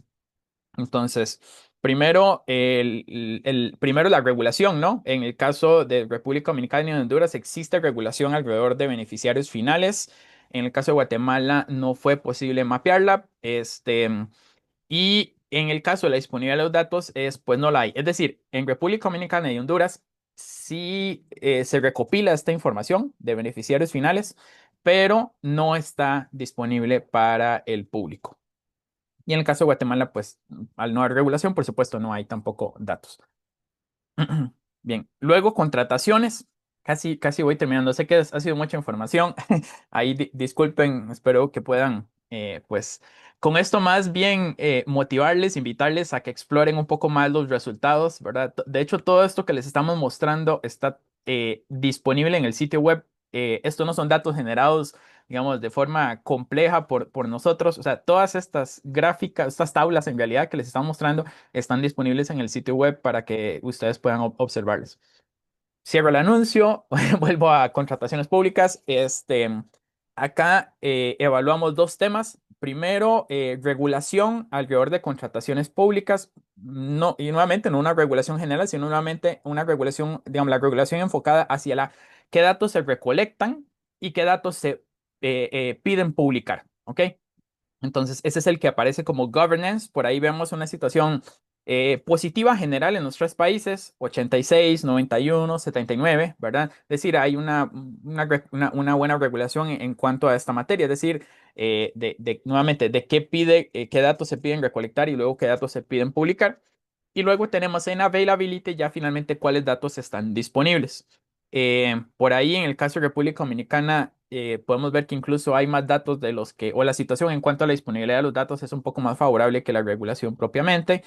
Entonces, primero, primero la regulación, ¿no? En el caso de República Dominicana y Honduras existe regulación alrededor de beneficiarios finales. En el caso de Guatemala no fue posible mapearla. Y en el caso de la disponibilidad de los datos, pues no la hay. Es decir, en República Dominicana y Honduras sí se recopila esta información de beneficiarios finales, pero no está disponible para el público. Y en el caso de Guatemala, pues al no haber regulación, por supuesto, no hay tampoco datos. Bien, luego contrataciones. Casi voy terminando. Sé que ha sido mucha información. Ahí disculpen, espero que puedan, pues, con esto más bien motivarles, invitarles a que exploren un poco más los resultados, ¿verdad? De hecho, todo esto que les estamos mostrando está disponible en el sitio web. Esto no son datos generados, digamos, de forma compleja por nosotros. O sea, todas estas gráficas, estas tablas en realidad que les estamos mostrando están disponibles en el sitio web para que ustedes puedan observarlos. Cierro el anuncio, vuelvo a contrataciones públicas. Acá evaluamos dos temas. Primero, regulación alrededor de contrataciones públicas. No, y nuevamente no una regulación general, sino nuevamente una regulación, digamos, la regulación enfocada hacia qué datos se recolectan y qué datos se piden publicar. ¿Ok? Entonces, ese es el que aparece como governance. Por ahí vemos una situación positiva general en los tres países, 86, 91, 79, ¿verdad? Es decir, hay una buena regulación en cuanto a esta materia, es decir, nuevamente, de qué qué datos se piden recolectar y luego qué datos se piden publicar. Y luego tenemos en availability ya finalmente cuáles datos están disponibles. Por ahí en el caso de República Dominicana podemos ver que incluso hay más datos de los que, o la situación en cuanto a la disponibilidad de los datos es un poco más favorable que la regulación propiamente.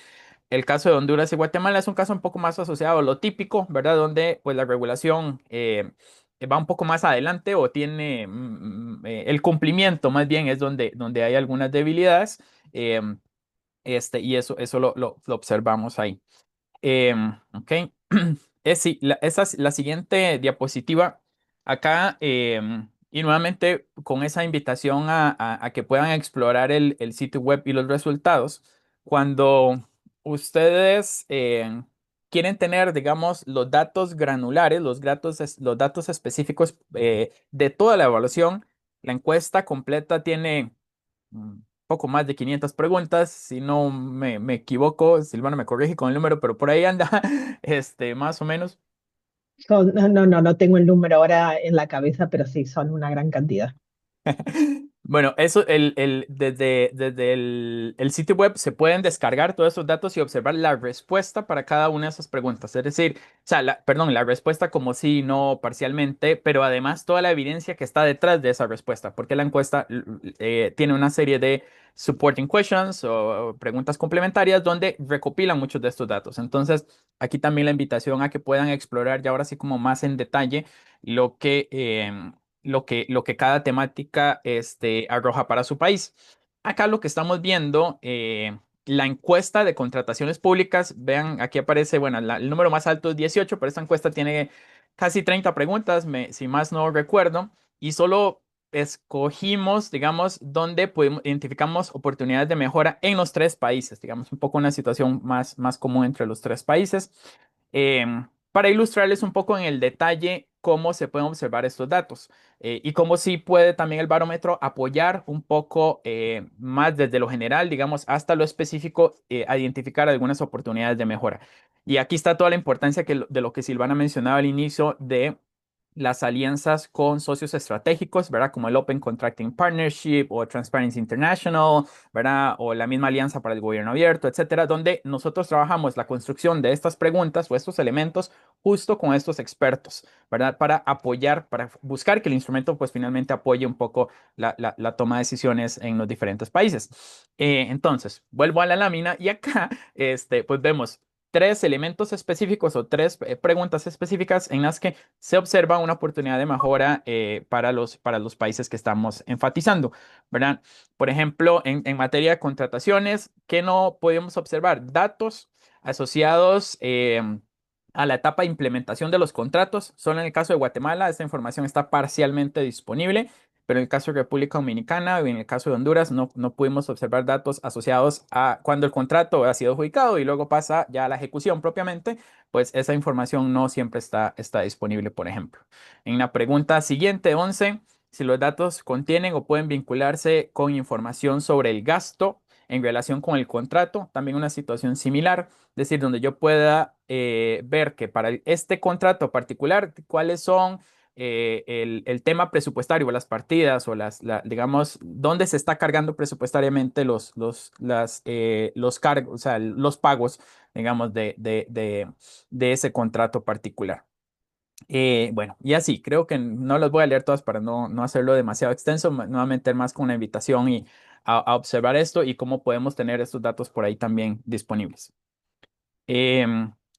El caso de Honduras y Guatemala es un caso un poco más asociado a lo típico, ¿verdad? Donde pues la regulación va un poco más adelante o tiene el cumplimiento más bien es donde hay algunas debilidades. Y eso lo observamos ahí. Ok. Sí, esa es la siguiente diapositiva. Acá, y nuevamente con esa invitación a que puedan explorar el sitio web y los resultados. Cuando ustedes quieren tener, digamos, los datos granulares, los datos específicos de toda la evaluación, la encuesta completa tiene poco más de 500 preguntas, si no me equivoco, Silvana me corrige con el número, pero por ahí anda, más o menos. No tengo el número ahora en la cabeza, pero sí, son una gran cantidad. Bueno, eso, desde el sitio web se pueden descargar todos esos datos y observar la respuesta para cada una de esas preguntas. Es decir, o sea, perdón, la respuesta como sí, no, parcialmente, pero además toda la evidencia que está detrás de esa respuesta, porque la encuesta tiene una serie de supporting questions o preguntas complementarias donde recopilan muchos de estos datos. Entonces, aquí también la invitación a que puedan explorar ya ahora sí como más en detalle lo que... lo que cada temática arroja para su país. Acá lo que estamos viendo, la encuesta de contrataciones públicas, vean, aquí aparece, bueno, el número más alto es 18, pero esta encuesta tiene casi 30 preguntas, si más no recuerdo, y solo escogimos, digamos, donde identificamos oportunidades de mejora en los tres países, digamos, un poco una situación más común entre los tres países. Para ilustrarles un poco en el detalle cómo se pueden observar estos datos y cómo sí puede también el barómetro apoyar un poco más desde lo general, digamos, hasta lo específico, a identificar algunas oportunidades de mejora. Y aquí está toda la importancia de lo que Silvana mencionaba al inicio de las alianzas con socios estratégicos, ¿verdad? Como el Open Contracting Partnership o Transparency International, ¿verdad? O la misma Alianza para el Gobierno Abierto, etcétera, donde nosotros trabajamos la construcción de estas preguntas o estos elementos justo con estos expertos, ¿verdad? Para apoyar, para buscar que el instrumento pues finalmente apoye un poco la toma de decisiones en los diferentes países. Entonces, vuelvo a la lámina y acá, pues vemos tres elementos específicos o tres preguntas específicas en las que se observa una oportunidad de mejora para los países que estamos enfatizando, ¿verdad? Por ejemplo, en materia de contrataciones, ¿qué no podemos observar? Datos asociados a la etapa de implementación de los contratos. Solo en el caso de Guatemala, esta información está parcialmente disponible, pero en el caso de República Dominicana y en el caso de Honduras no pudimos observar datos asociados a cuando el contrato ha sido adjudicado y luego pasa ya a la ejecución propiamente, pues esa información no siempre está disponible, por ejemplo. En la pregunta siguiente, 11, si los datos contienen o pueden vincularse con información sobre el gasto en relación con el contrato, también una situación similar, es decir, donde yo pueda ver que para este contrato particular, cuáles son el tema presupuestario o las partidas o digamos, dónde se está cargando presupuestariamente los cargos, o sea, los pagos, digamos, de ese contrato particular. Bueno, y así, creo que no los voy a leer todas para no hacerlo demasiado extenso, nuevamente más con una invitación y a observar esto y cómo podemos tener estos datos por ahí también disponibles.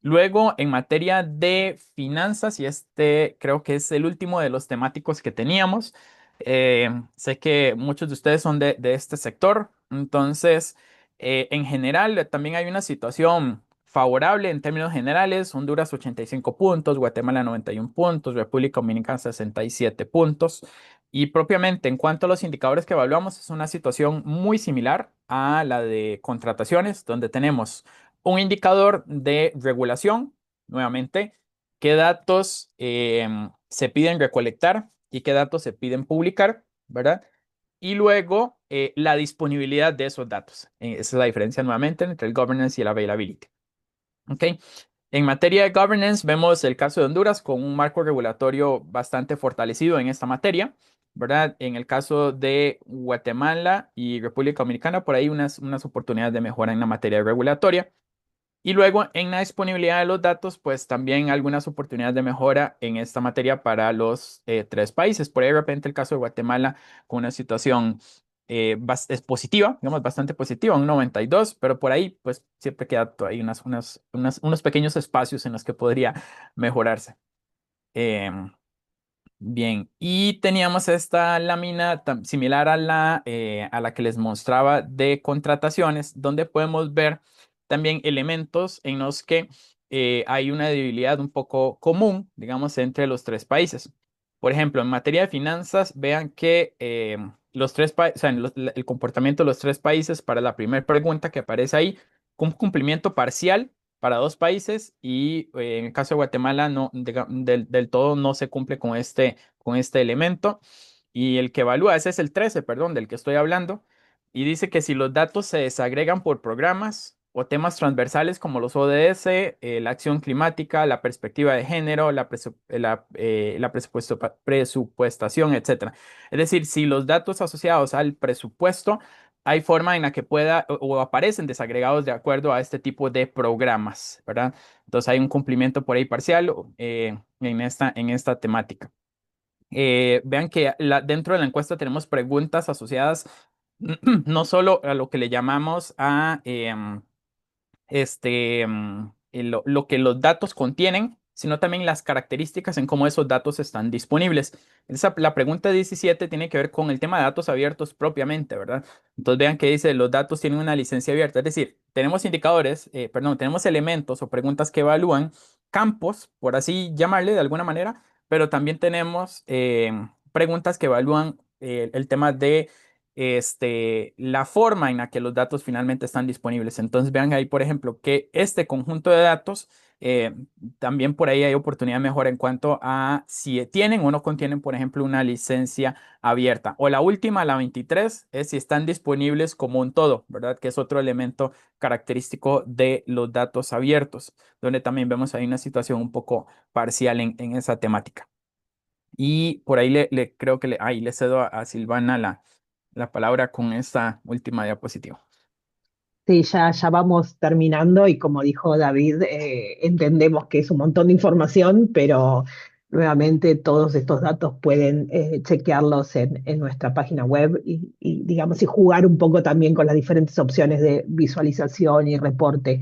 Luego, en materia de finanzas, y este creo que es el último de los temáticos que teníamos, sé que muchos de ustedes son de este sector, entonces, en general, también hay una situación favorable en términos generales, Honduras 85 puntos, Guatemala 91 puntos, República Dominicana 67 puntos. Y propiamente en cuanto a los indicadores que evaluamos, es una situación muy similar a la de contrataciones, donde tenemos un indicador de regulación, nuevamente, qué datos se piden recolectar y qué datos se piden publicar, ¿verdad? Y luego la disponibilidad de esos datos. Esa es la diferencia nuevamente entre el governance y el availability. ¿Ok? En materia de governance, vemos el caso de Honduras con un marco regulatorio bastante fortalecido en esta materia, ¿verdad? En el caso de Guatemala y República Dominicana, por ahí unas oportunidades de mejora en la materia regulatoria. Y luego en la disponibilidad de los datos, pues también algunas oportunidades de mejora en esta materia para los tres países. Por ahí de repente el caso de Guatemala con una situación es positiva, digamos, bastante positiva, un 92, pero por ahí pues siempre queda todavía unos pequeños espacios en los que podría mejorarse. Em, Bien, y teníamos esta lámina similar a la que les mostraba de contrataciones, donde podemos ver también elementos en los que hay una debilidad un poco común, digamos, entre los tres países. Por ejemplo, en materia de finanzas, vean que los tres países, o sea, el comportamiento de los tres países para la primera pregunta que aparece ahí, un cumplimiento parcial para dos países y en el caso de Guatemala no, del todo no se cumple con este elemento. Y el que evalúa, ese es el 13, perdón, del que estoy hablando, y dice que si los datos se desagregan por programas, o temas transversales como los ODS, la acción climática, la perspectiva de género, la presupuestación, etcétera. Es decir, si los datos asociados al presupuesto hay forma en la que pueda o aparecen desagregados de acuerdo a este tipo de programas, ¿verdad? Entonces hay un cumplimiento por ahí parcial en esta temática. Vean que dentro de la encuesta tenemos preguntas asociadas no solo a lo que le llamamos a lo que los datos contienen, sino también las características en cómo esos datos están disponibles. La pregunta 17 tiene que ver con el tema de datos abiertos propiamente, ¿verdad? Entonces vean que dice, los datos tienen una licencia abierta, es decir, tenemos indicadores, perdón, tenemos elementos o preguntas que evalúan campos, por así llamarle de alguna manera, pero también tenemos preguntas que evalúan el tema de la forma en la que los datos finalmente están disponibles. Entonces vean ahí, por ejemplo, que este conjunto de datos, eh, también por ahí hay oportunidad de mejora en cuanto a si tienen o no contienen, por ejemplo, una licencia abierta. O la última, la 23, es si están disponibles como un todo, ¿verdad? Que es otro elemento característico de los datos abiertos, donde también vemos ahí una situación un poco parcial en esa temática. Y por ahí creo que ahí le cedo a Silvana la palabra con esta última diapositiva. Sí, ya vamos terminando y como dijo David, entendemos que es un montón de información, pero nuevamente todos estos datos pueden chequearlos en nuestra página web digamos, y jugar un poco también con las diferentes opciones de visualización y reporte.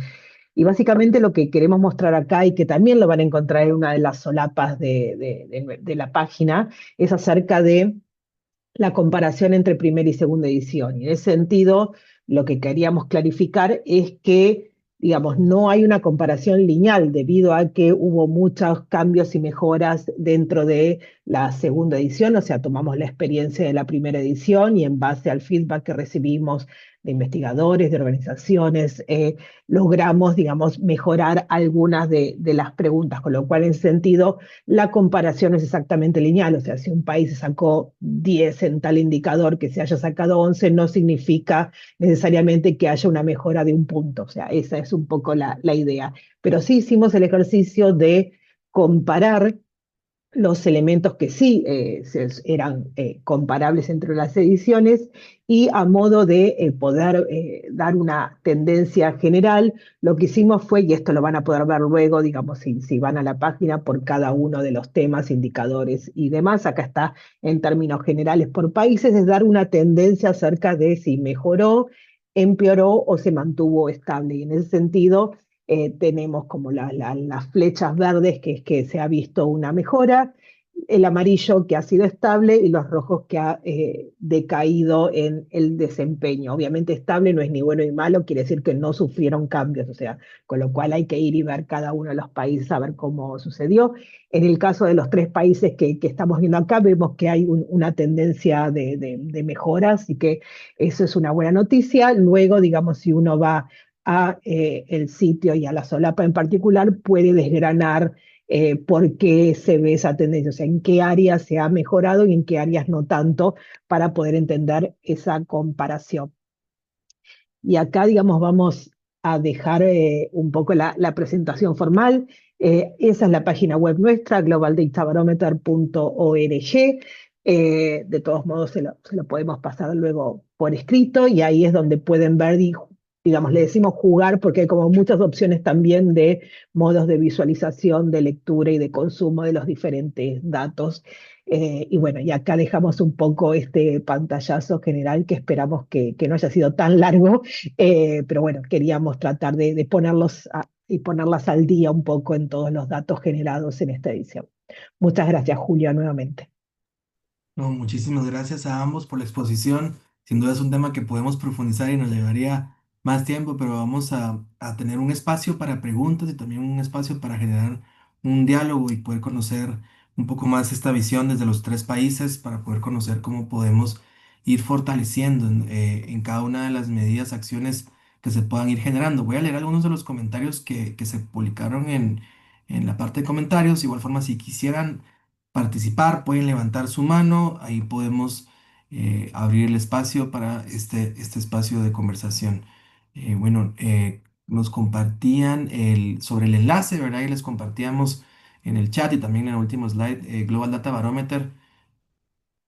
Y básicamente lo que queremos mostrar acá y que también lo van a encontrar en una de las solapas de la página es acerca de la comparación entre primera y segunda edición. Y en ese sentido, lo que queríamos clarificar es que, digamos, no hay una comparación lineal debido a que hubo muchos cambios y mejoras dentro de la segunda edición, o sea, tomamos la experiencia de la primera edición y en base al feedback que recibimos de investigadores, de organizaciones, logramos, digamos, mejorar algunas de las preguntas, con lo cual en ese sentido la comparación es exactamente lineal, o sea, si un país sacó 10 en tal indicador que se haya sacado 11 no significa necesariamente que haya una mejora de un punto, o sea, esa es un poco la idea. Pero sí hicimos el ejercicio de comparar los elementos que sí eran comparables entre las ediciones y a modo de poder dar una tendencia general, lo que hicimos fue, y esto lo van a poder ver luego, digamos, si van a la página por cada uno de los temas, indicadores y demás, acá está en términos generales por países, es dar una tendencia acerca de si mejoró, empeoró o se mantuvo estable. Y en ese sentido, tenemos como las flechas verdes, que es que se ha visto una mejora, el amarillo que ha sido estable y los rojos que ha decaído en el desempeño. Obviamente estable no es ni bueno ni malo, quiere decir que no sufrieron cambios, o sea, con lo cual hay que ir y ver cada uno de los países a ver cómo sucedió. En el caso de los tres países que estamos viendo acá, vemos que hay una tendencia de mejora, así que eso es una buena noticia. Luego, digamos, si uno va a el sitio y a la solapa en particular, puede desgranar por qué se ve esa tendencia, o sea, en qué áreas se ha mejorado y en qué áreas no tanto, para poder entender esa comparación. Y acá, digamos, vamos a dejar un poco la presentación formal. Esa es la página web nuestra, globaldatabarometer.org. De todos modos, se lo podemos pasar luego por escrito y ahí es donde pueden ver, digamos, le decimos jugar porque hay como muchas opciones también de modos de visualización, de lectura y de consumo de los diferentes datos. Y bueno, y acá dejamos un poco este pantallazo general que esperamos que no haya sido tan largo, pero bueno, queríamos tratar de ponerlos y ponerlas al día un poco en todos los datos generados en esta edición. Muchas gracias, Julia, nuevamente. No, muchísimas gracias a ambos por la exposición. Sin duda es un tema que podemos profundizar y nos llevaría más tiempo, pero vamos a tener un espacio para preguntas y también un espacio para generar un diálogo y poder conocer un poco más esta visión desde los tres países para poder conocer cómo podemos ir fortaleciendo en cada una de las medidas, acciones que se puedan ir generando. Voy a leer algunos de los comentarios que se publicaron en la parte de comentarios. Igual forma, si quisieran participar, pueden levantar su mano, ahí podemos abrir el espacio para este espacio de conversación. Bueno, nos compartían sobre el enlace, ¿verdad? Y les compartíamos en el chat y también en el último slide, Global Data Barometer.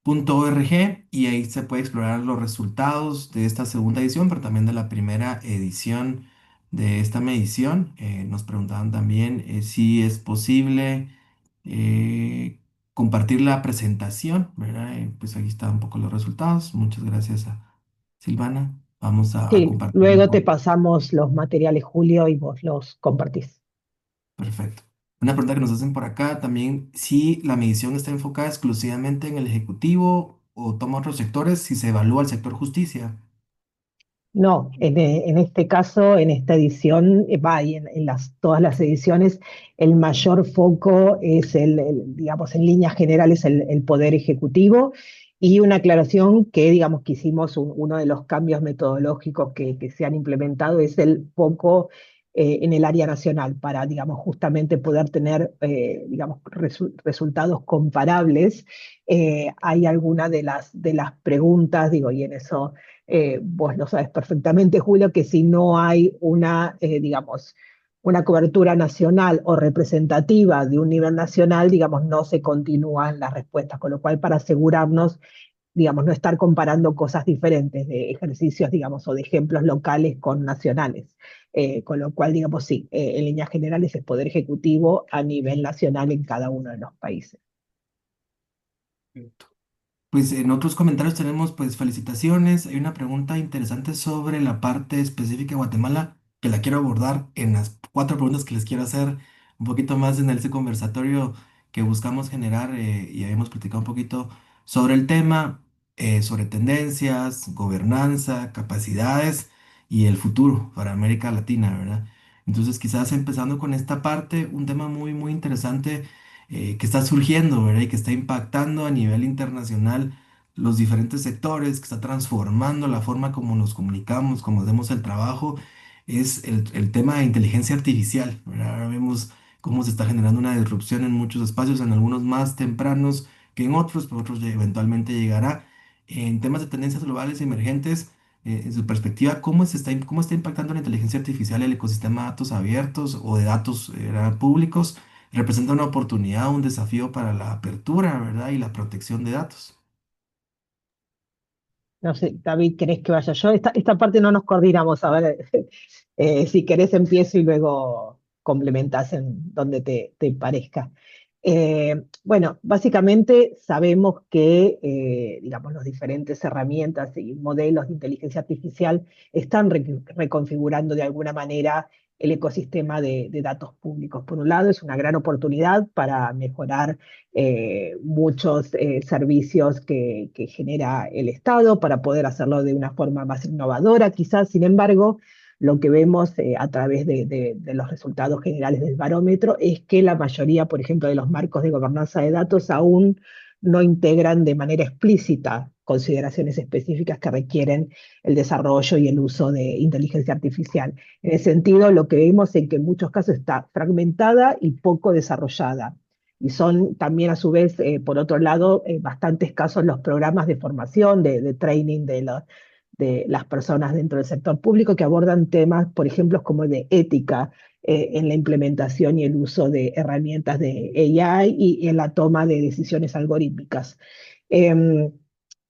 .org y ahí se puede explorar los resultados de esta segunda edición, pero también de la primera edición de esta medición. Nos preguntaban también si es posible eh, compartir la presentación, ¿verdad? Pues aquí están un poco los resultados. Muchas gracias a Silvana. Vamos a Sí, compartir un luego te poco. pasamos los materiales, Julio, y vos los compartís. Perfecto. Una pregunta que nos hacen por acá también, si la medición está enfocada exclusivamente en el ejecutivo o toma otros sectores, si se evalúa el sector justicia. No, en este caso, en esta edición, y en todas las ediciones, el mayor foco es digamos, en líneas generales, el poder ejecutivo y una aclaración que, digamos, que hicimos, uno de los cambios metodológicos que se han implementado es el foco en el área nacional para, digamos, justamente poder tener, digamos, resultados comparables. Hay alguna de las preguntas, digo, y en eso vos lo sabes perfectamente, Julio, que si no hay digamos, una cobertura nacional o representativa de un nivel nacional, digamos, no se continúan las respuestas, con lo cual para asegurarnos, digamos, no estar comparando cosas diferentes de ejercicios, digamos, o de ejemplos locales con nacionales. Con lo cual, digamos, sí, en líneas generales es poder ejecutivo a nivel nacional en cada uno de los países. Pues en otros comentarios tenemos pues felicitaciones. Hay una pregunta interesante sobre la parte específica de Guatemala que la quiero abordar en las cuatro preguntas que les quiero hacer un poquito más en ese conversatorio que buscamos generar y habíamos platicado un poquito sobre el tema, sobre tendencias, gobernanza, capacidades y el futuro para América Latina, ¿verdad? Entonces quizás empezando con esta parte, un tema muy muy interesante que está surgiendo, ¿verdad? Y que está impactando a nivel internacional los diferentes sectores, que está transformando la forma como nos comunicamos, como hacemos el trabajo, es el tema de inteligencia artificial, ¿verdad? Ahora vemos cómo se está generando una disrupción en muchos espacios, en algunos más tempranos que en otros, pero otros eventualmente llegará. En temas de tendencias globales emergentes, en su perspectiva, cómo está impactando la inteligencia artificial el ecosistema de datos abiertos o de datos públicos? Representa una oportunidad, un desafío para la apertura, ¿verdad? Y la protección de datos. No sé, David, ¿querés que vaya yo? Esta parte no nos coordinamos, a ver, si querés empiezo y luego complementás en donde te parezca. Bueno, básicamente sabemos que, digamos, las diferentes herramientas y modelos de inteligencia artificial están reconfigurando de alguna manera el ecosistema de datos públicos. Por un lado, es una gran oportunidad para mejorar muchos servicios que genera el Estado para poder hacerlo de una forma más innovadora, quizás. Sin embargo, lo que vemos a través de los resultados generales del barómetro es que la mayoría, por ejemplo, de los marcos de gobernanza de datos aún no integran de manera explícita consideraciones específicas que requieren el desarrollo y el uso de inteligencia artificial. En ese sentido, lo que vemos es que en muchos casos está fragmentada y poco desarrollada. Y son también a su vez, por otro lado, bastantes casos los programas de formación, de training de las personas dentro del sector público que abordan temas, por ejemplo, como de ética en la implementación y el uso de herramientas de AI y en la toma de decisiones algorítmicas. Eh,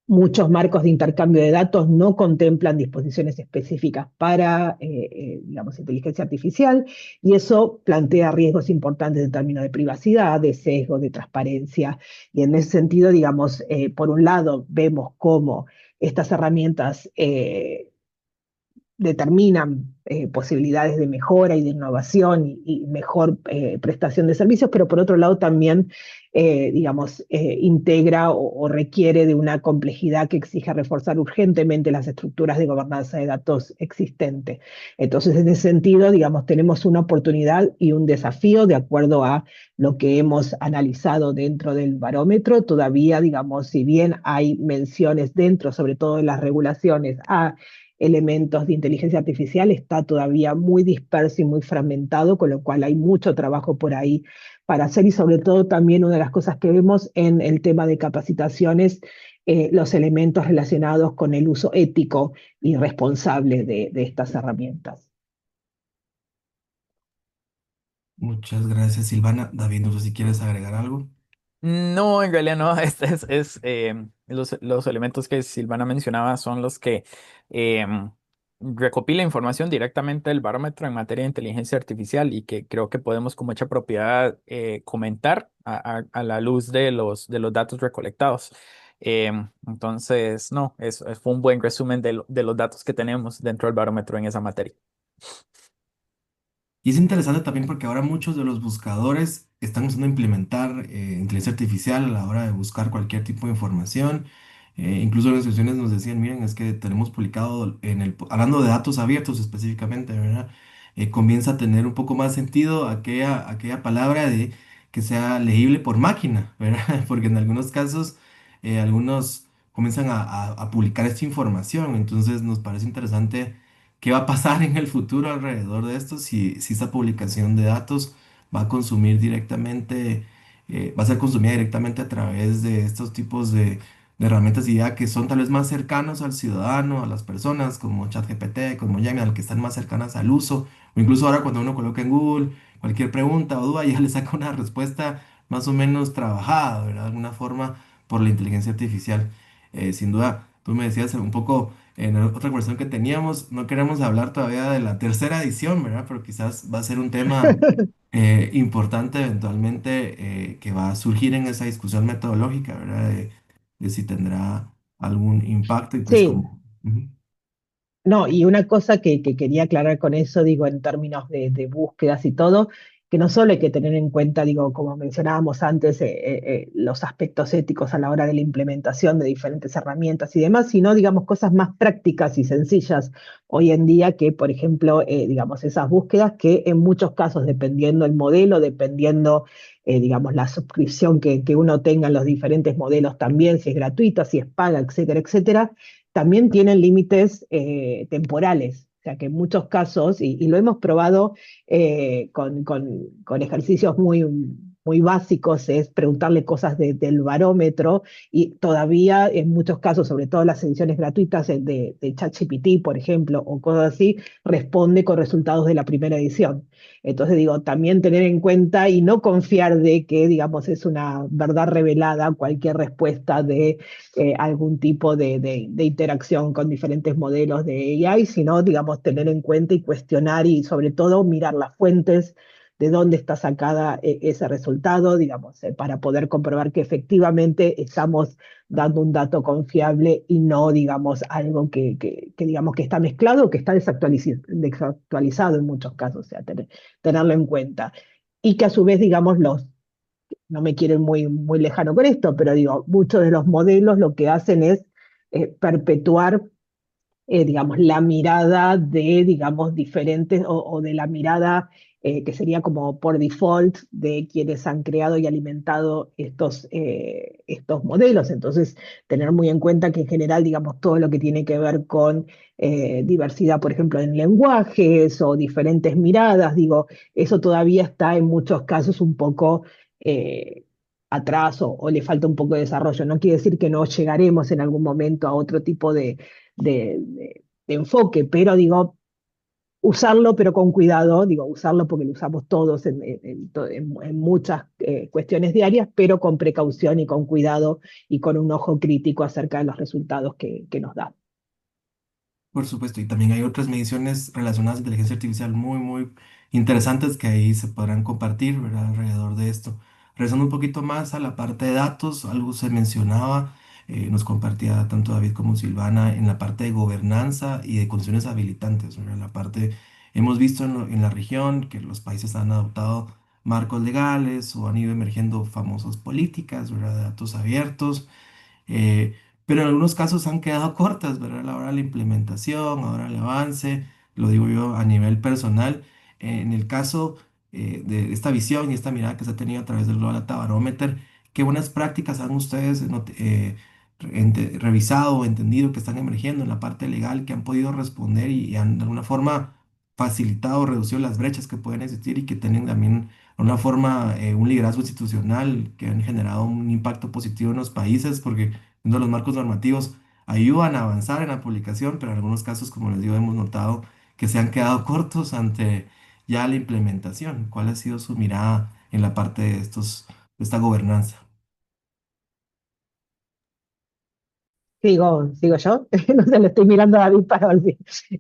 Muchos marcos de intercambio de datos no contemplan disposiciones específicas para, digamos, inteligencia artificial, y eso plantea riesgos importantes en términos de privacidad, de sesgo, de transparencia. Y en ese sentido, digamos, por un lado, vemos cómo estas herramientas determinan posibilidades de mejora y de innovación y mejor prestación de servicios, pero por otro lado también, digamos, integra o requiere de una complejidad que exige reforzar urgentemente las estructuras de gobernanza de datos existentes. Entonces, en ese sentido, digamos, tenemos una oportunidad y un desafío de acuerdo a lo que hemos analizado dentro del barómetro. Todavía, digamos, si bien hay menciones dentro, sobre todo en las regulaciones, a elementos de inteligencia artificial, está todavía muy disperso y muy fragmentado, con lo cual hay mucho trabajo por ahí para hacer y sobre todo también una de las cosas que vemos en el tema de capacitaciones, los elementos relacionados con el uso ético y responsable de estas herramientas. Muchas gracias, Silvana. David, no sé si quieres agregar algo. No, en realidad no. Los elementos que Silvana mencionaba son los que recopila información directamente del barómetro en materia de inteligencia artificial y que creo que podemos con mucha propiedad comentar a la luz de los datos recolectados. Entonces, no, fue un buen resumen de los datos que tenemos dentro del barómetro en esa materia. Y es interesante también porque ahora muchos de los buscadores están usando implementar inteligencia artificial a la hora de buscar cualquier tipo de información. Incluso en las sesiones nos decían, miren, es que tenemos publicado hablando de datos abiertos específicamente, ¿verdad? Comienza a tener un poco más sentido aquella palabra de que sea legible por máquina, ¿verdad? Porque en algunos casos, algunos comienzan a publicar esta información. Entonces nos parece interesante qué va a pasar en el futuro alrededor de esto, si esta publicación de datos va a consumir directamente, va a ser consumida directamente a través de estos tipos de herramientas y ya que son tal vez más cercanos al ciudadano, a las personas, como ChatGPT, como Gemini, al que están más cercanas al uso, o incluso ahora cuando uno coloca en Google cualquier pregunta o duda, ya le saca una respuesta más o menos trabajada, ¿verdad? De alguna forma por la inteligencia artificial. Sin duda, tú me decías un poco en otra conversación que teníamos, no queremos hablar todavía de la tercera edición, ¿verdad? Pero quizás va a ser un tema importante eventualmente que va a surgir en esa discusión metodológica, ¿verdad? De si tendrá algún impacto y pues Sí, como... Ujú. no, y una cosa que quería aclarar con eso, digo, en términos de búsquedas y todo, que no solo hay que tener en cuenta, digo, como mencionábamos antes, los aspectos éticos a la hora de la implementación de diferentes herramientas y demás, sino, digamos, cosas más prácticas y sencillas hoy en día que, por ejemplo, digamos, esas búsquedas que en muchos casos, dependiendo el modelo, dependiendo, digamos, la suscripción que uno tenga en los diferentes modelos también, si es gratuita, si es paga, etcétera, etcétera, también tienen límites temporales. O sea que en muchos casos, y lo hemos probado con ejercicios muy básicos, es preguntarle cosas del barómetro y todavía en muchos casos, sobre todo las ediciones gratuitas de ChatGPT, por ejemplo, o cosas así, responde con resultados de la primera edición. Entonces digo, también tener en cuenta y no confiar de que, digamos, es una verdad revelada cualquier respuesta de algún tipo de interacción con diferentes modelos de AI, sino, digamos, tener en cuenta y cuestionar y sobre todo mirar las fuentes de dónde está sacada ese resultado, digamos, para poder comprobar que efectivamente estamos dando un dato confiable y no, digamos, algo digamos, que está mezclado o que está desactualizado en muchos casos, o sea, tenerlo en cuenta. Y que a su vez, digamos, no me quiero ir muy lejano con esto, pero digo, muchos de los modelos lo que hacen es perpetuar, digamos, la mirada de, digamos, diferentes o de la mirada que sería como por default de quienes han creado y alimentado estos modelos. Entonces, tener muy en cuenta que en general, digamos, todo lo que tiene que ver con diversidad, por ejemplo, en lenguajes o diferentes miradas, digo, eso todavía está en muchos casos un poco eh, atrás o le falta un poco de desarrollo. No quiere decir que no llegaremos en algún momento a otro tipo de enfoque, pero digo, usarlo pero con cuidado, digo, usarlo porque lo usamos todos en muchas cuestiones diarias, pero con precaución y con cuidado y con un ojo crítico acerca de los resultados que nos da. Por supuesto, y también hay otras mediciones relacionadas a inteligencia artificial muy interesantes que ahí se podrán compartir, ¿verdad? Alrededor de esto. Regresando un poquito más a la parte de datos, algo se mencionaba, nos compartía tanto David como Silvana en la parte de gobernanza y de condiciones habilitantes, ¿verdad? La parte, hemos visto en la región que los países han adoptado marcos legales o han ido emergiendo famosas políticas, ¿verdad? De datos abiertos eh, pero en algunos casos han quedado cortas, ¿verdad? A la hora de la implementación, ahora el avance, lo digo yo a nivel personal. En el caso de esta visión y esta mirada que se ha tenido a través del Global Data Barometer, ¿qué buenas prácticas han ustedes revisado o entendido que están emergiendo en la parte legal, que han podido responder y han de alguna forma facilitado o reducido las brechas que pueden existir y que tienen también de una forma un liderazgo institucional que han generado un impacto positivo en los países? Porque los marcos normativos ayudan a avanzar en la publicación, pero en algunos casos, como les digo, hemos notado que se han quedado cortos ante ya la implementación. ¿Cuál ha sido su mirada en la parte de de esta gobernanza? Sigo yo. No sé, le estoy mirando a David para ver si.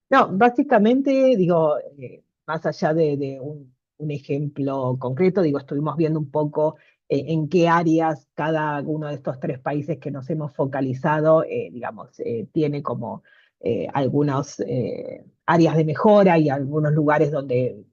No, básicamente, digo, más allá de un ejemplo concreto, digo, estuvimos viendo un poco en qué áreas cada uno de estos tres países que nos hemos focalizado, digamos, tiene como algunas áreas de mejora y algunos lugares donde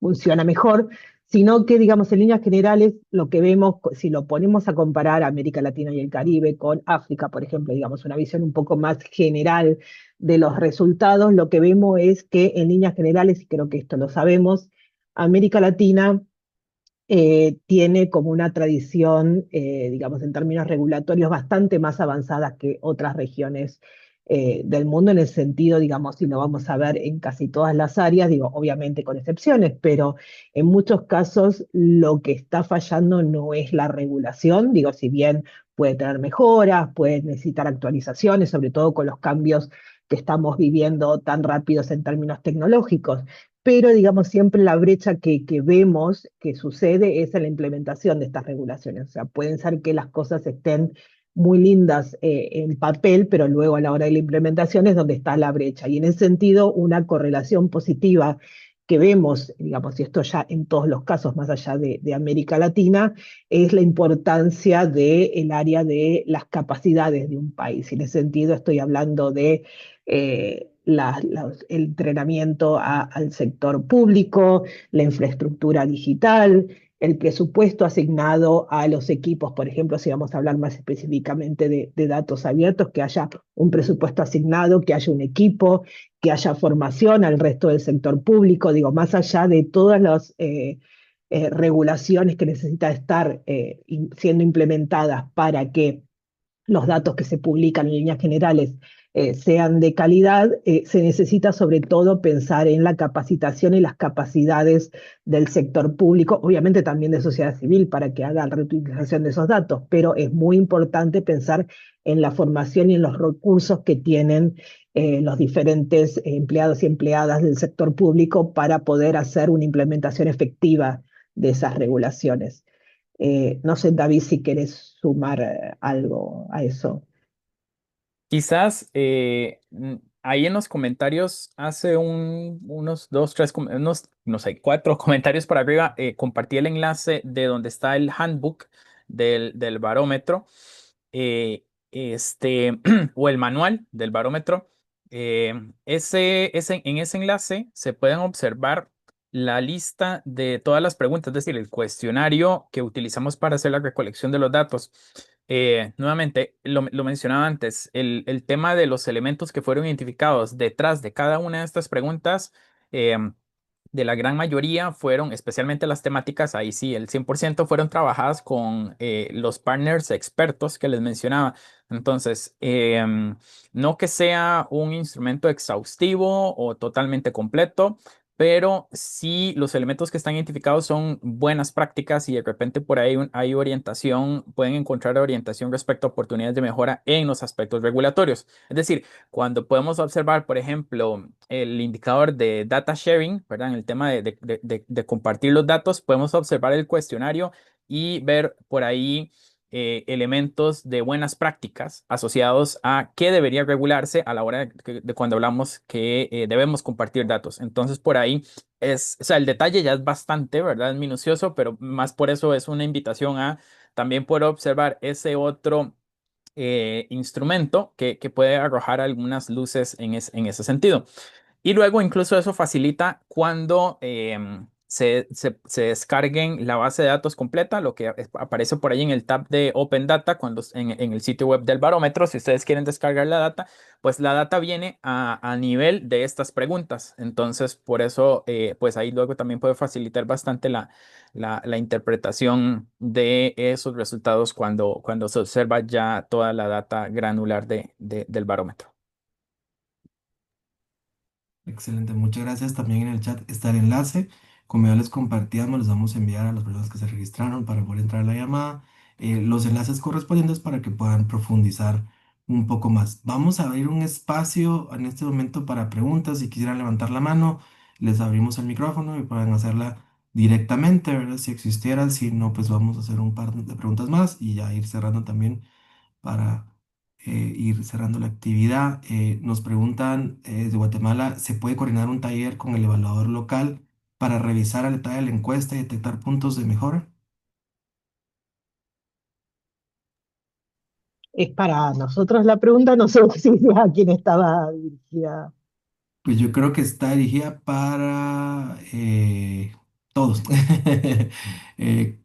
funciona mejor, sino que, digamos, en líneas generales, lo que vemos, si lo ponemos a comparar América Latina y el Caribe con África, por ejemplo, digamos, una visión un poco más general de los resultados, lo que vemos es que en líneas generales, y creo que esto lo sabemos, América Latina tiene como una tradición, digamos, en términos regulatorios, bastante más avanzadas que otras regiones del mundo, en el sentido, digamos, y lo vamos a ver en casi todas las áreas, digo, obviamente con excepciones, pero en muchos casos lo que está fallando no es la regulación, digo, si bien puede tener mejoras, puede necesitar actualizaciones, sobre todo con los cambios que estamos viviendo tan rápidos en términos tecnológicos, pero digamos siempre la brecha que vemos que sucede es en la implementación de estas regulaciones. O sea, pueden ser que las cosas estén muy lindas en papel, pero luego a la hora de la implementación es donde está la brecha. Y en ese sentido, una correlación positiva que vemos, digamos, y esto ya en todos los casos más allá de América Latina, es la importancia del área de las capacidades de un país. Y en ese sentido estoy hablando de el entrenamiento al sector público, la infraestructura digital, el presupuesto asignado a los equipos, por ejemplo, si vamos a hablar más específicamente de datos abiertos, que haya un presupuesto asignado, que haya un equipo, que haya formación al resto del sector público, digo, más allá de todas las regulaciones que necesitan estar siendo implementadas para que los datos que se publican en líneas generales sean de calidad, se necesita sobre todo pensar en la capacitación y las capacidades del sector público, obviamente también de sociedad civil para que haga la reutilización de esos datos, pero es muy importante pensar en la formación y en los recursos que tienen los diferentes empleados y empleadas del sector público para poder hacer una implementación efectiva de esas regulaciones. No sé, David, si quieres sumar algo a eso. Quizás ahí en los comentarios hace unos dos, tres, unos, no sé, cuatro comentarios para arriba, compartí el enlace de donde está el handbook del barómetro, o el manual del barómetro. En ese enlace se pueden observar la lista de todas las preguntas, es decir, el cuestionario que utilizamos para hacer la recolección de los datos. Nuevamente, lo mencionaba antes, el tema de los elementos que fueron identificados detrás de cada una de estas preguntas, de la gran mayoría fueron, especialmente las temáticas, ahí sí, el 100% fueron trabajadas con los partners expertos que les mencionaba. Entonces, no que sea un instrumento exhaustivo o totalmente completo, pero sí los elementos que están identificados son buenas prácticas y de repente por ahí hay orientación, pueden encontrar orientación respecto a oportunidades de mejora en los aspectos regulatorios. Es decir, cuando podemos observar, por ejemplo, el indicador de data sharing, ¿verdad? En el tema de compartir los datos, podemos observar el cuestionario y ver por ahí elementos de buenas prácticas asociados a qué debería regularse a la hora de cuando hablamos que debemos compartir datos. Entonces, por ahí o sea, el detalle ya es bastante, ¿verdad? Es minucioso, pero más por eso es una invitación a también poder observar ese otro instrumento que puede arrojar algunas luces en ese sentido. Y luego incluso eso facilita cuando se descarguen la base de datos completa, lo que aparece por ahí en el tab de Open Data, cuando en el sitio web del barómetro, si ustedes quieren descargar la data, pues la data viene a nivel de estas preguntas. Entonces, por eso, pues ahí luego también puede facilitar bastante la interpretación de esos resultados cuando se observa ya toda la data granular del barómetro. Excelente, muchas gracias. También en el chat está el enlace. Como ya les compartíamos, les vamos a enviar a las personas que se registraron para poder entrar a la llamada los enlaces correspondientes para que puedan profundizar un poco más. Vamos a abrir un espacio en este momento para preguntas. Si quisieran levantar la mano, les abrimos el micrófono y pueden hacerla directamente, ¿verdad? Si existiera, si no, pues vamos a hacer un par de preguntas más y ya ir cerrando también para ir cerrando la actividad. Nos preguntan de Guatemala, ¿se puede coordinar un taller con el evaluador local para revisar al detalle la encuesta y detectar puntos de mejora? Es para nosotros la pregunta, no sé si a quién estaba dirigida. Pues yo creo que está dirigida para todos.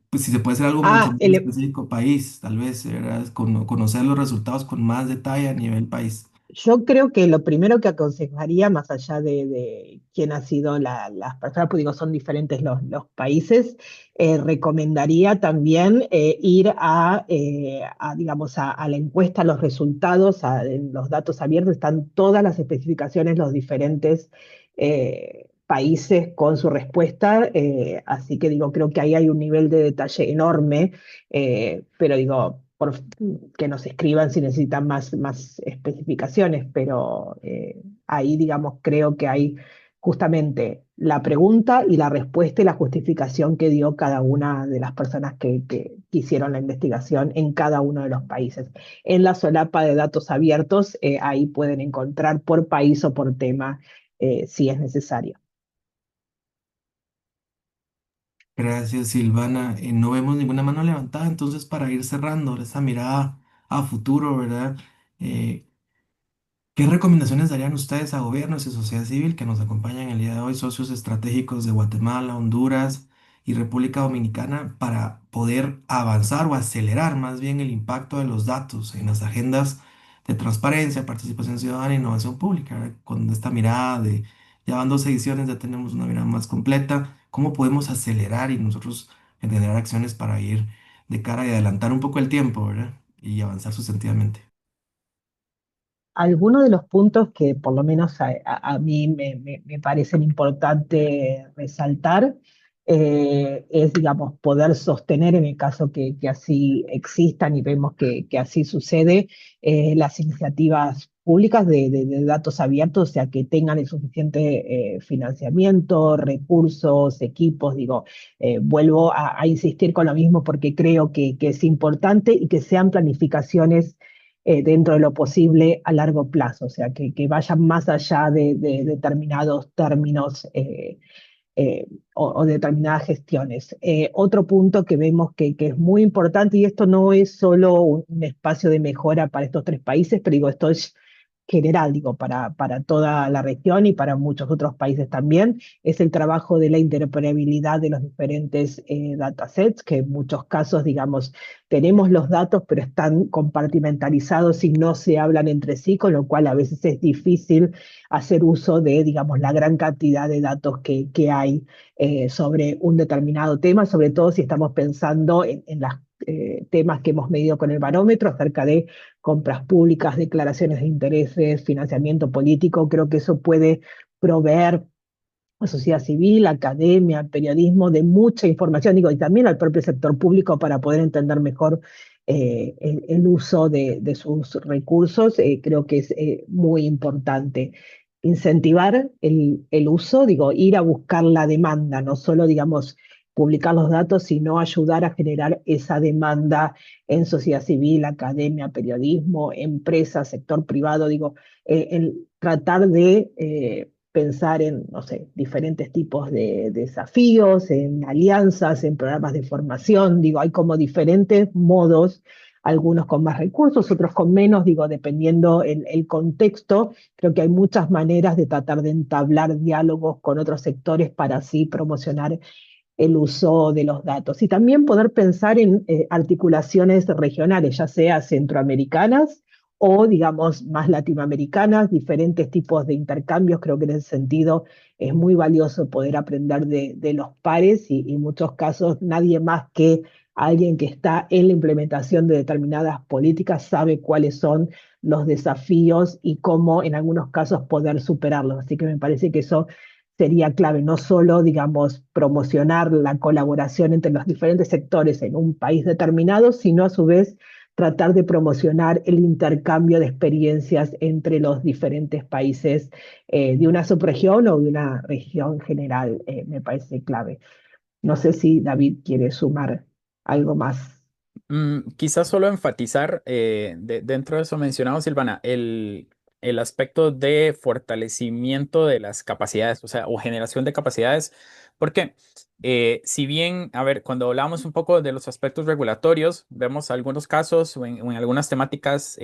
Pues si se puede hacer algo mucho Ah, más específico, país, tal vez, ¿verdad? Conocer los resultados con más detalle a nivel país. yo creo que lo primero que aconsejaría, más allá de quién ha sido las personas, pues digo, son diferentes los países, recomendaría también ir digamos, a la encuesta, los resultados, en los datos abiertos, están todas las especificaciones, los diferentes países con su respuesta, así que digo, creo que ahí hay un nivel de detalle enorme, pero digo, que nos escriban si necesitan más especificaciones, pero ahí, digamos, creo que hay justamente la pregunta y la respuesta y la justificación que dio cada una de las personas que hicieron la investigación en cada uno de los países. En la solapa de datos abiertos, ahí pueden encontrar por país o por tema si es necesario. Gracias, Silvana. No vemos ninguna mano levantada, entonces para ir cerrando esa mirada a futuro, ¿verdad? Eh, ¿Qué recomendaciones darían ustedes a gobiernos y sociedad civil que nos acompañan el día de hoy, socios estratégicos de Guatemala, Honduras y República Dominicana, para poder avanzar o acelerar más bien el impacto de los datos en las agendas de transparencia, participación ciudadana e innovación pública, ¿verdad? Con esta mirada de, ya van 2 ediciones, ya tenemos una mirada más completa, ¿cómo podemos acelerar y nosotros generar acciones para ir de cara y adelantar un poco el tiempo, ¿verdad? Y avanzar sustantivamente? Algunos de los puntos que por lo menos a mí me parecen importante resaltar es, digamos, poder sostener en el caso que así existan y vemos que así sucede, las iniciativas públicas de datos abiertos, o sea, que tengan el suficiente financiamiento, recursos, equipos, digo, vuelvo a insistir con lo mismo porque creo que es importante y que sean planificaciones dentro de lo posible a largo plazo, o sea, que vayan más allá de determinados términos o determinadas gestiones. Otro punto que vemos que es muy importante, y esto no es solo un espacio de mejora para estos tres países, pero digo, esto es general, digo, para toda la región y para muchos otros países también, es el trabajo de la interoperabilidad de los diferentes datasets, que en muchos casos, digamos, tenemos los datos, pero están compartimentalizados y no se hablan entre sí, con lo cual a veces es difícil hacer uso de, digamos, la gran cantidad de datos que hay sobre un determinado tema, sobre todo si estamos pensando en los temas que hemos medido con el barómetro acerca de compras públicas, declaraciones de intereses, financiamiento político. Creo que eso puede proveer a sociedad civil, academia, periodismo, de mucha información, digo, y también al propio sector público para poder entender mejor el uso de sus recursos. Creo que es muy importante incentivar el uso, digo, ir a buscar la demanda, no solo, digamos, publicar los datos, sino ayudar a generar esa demanda en sociedad civil, academia, periodismo, empresas, sector privado, digo, en tratar de pensar en, no sé, diferentes tipos de desafíos, en alianzas, en programas de formación, digo, hay como diferentes modos, algunos con más recursos, otros con menos, digo, dependiendo el contexto, creo que hay muchas maneras de tratar de entablar diálogos con otros sectores para así promocionar el uso de los datos. Y también poder pensar en articulaciones regionales, ya sea centroamericanas o, digamos, más latinoamericanas, diferentes tipos de intercambios. Creo que en ese sentido es muy valioso poder aprender de los pares y en muchos casos nadie más que alguien que está en la implementación de determinadas políticas sabe cuáles son los desafíos y cómo en algunos casos poder superarlos. Así que me parece que eso sería clave, no solo, digamos, promocionar la colaboración entre los diferentes sectores en un país determinado, sino a su vez tratar de promocionar el intercambio de experiencias entre los diferentes países de una subregión o de una región general, me parece clave. No sé si David quiere sumar algo más. Quizás solo enfatizar dentro de eso mencionado, Silvana, el aspecto de fortalecimiento de las capacidades, o sea, o generación de capacidades, porque si bien, a ver, cuando hablamos un poco de los aspectos regulatorios, vemos algunos casos o en algunas temáticas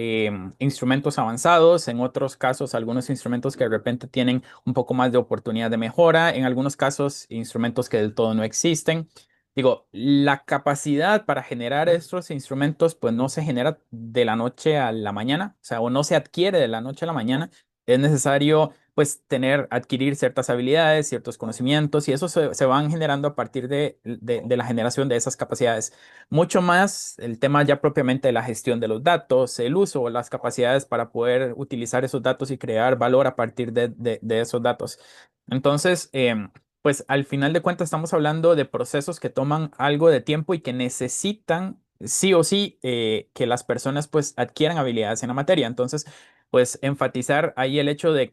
instrumentos avanzados, en otros casos algunos instrumentos que de repente tienen un poco más de oportunidad de mejora, en algunos casos instrumentos que del todo no existen. Digo, la capacidad para generar estos instrumentos, pues no se genera de la noche a la mañana, o sea, o no se adquiere de la noche a la mañana. Es necesario, pues, adquirir ciertas habilidades, ciertos conocimientos, y eso se van generando a partir de la generación de esas capacidades. Mucho más el tema ya propiamente de la gestión de los datos, el uso o las capacidades para poder utilizar esos datos y crear valor a partir de esos datos. Entonces, pues al final de cuentas estamos hablando de procesos que toman algo de tiempo y que necesitan sí o sí que las personas pues adquieran habilidades en la materia. Entonces, pues enfatizar ahí el hecho de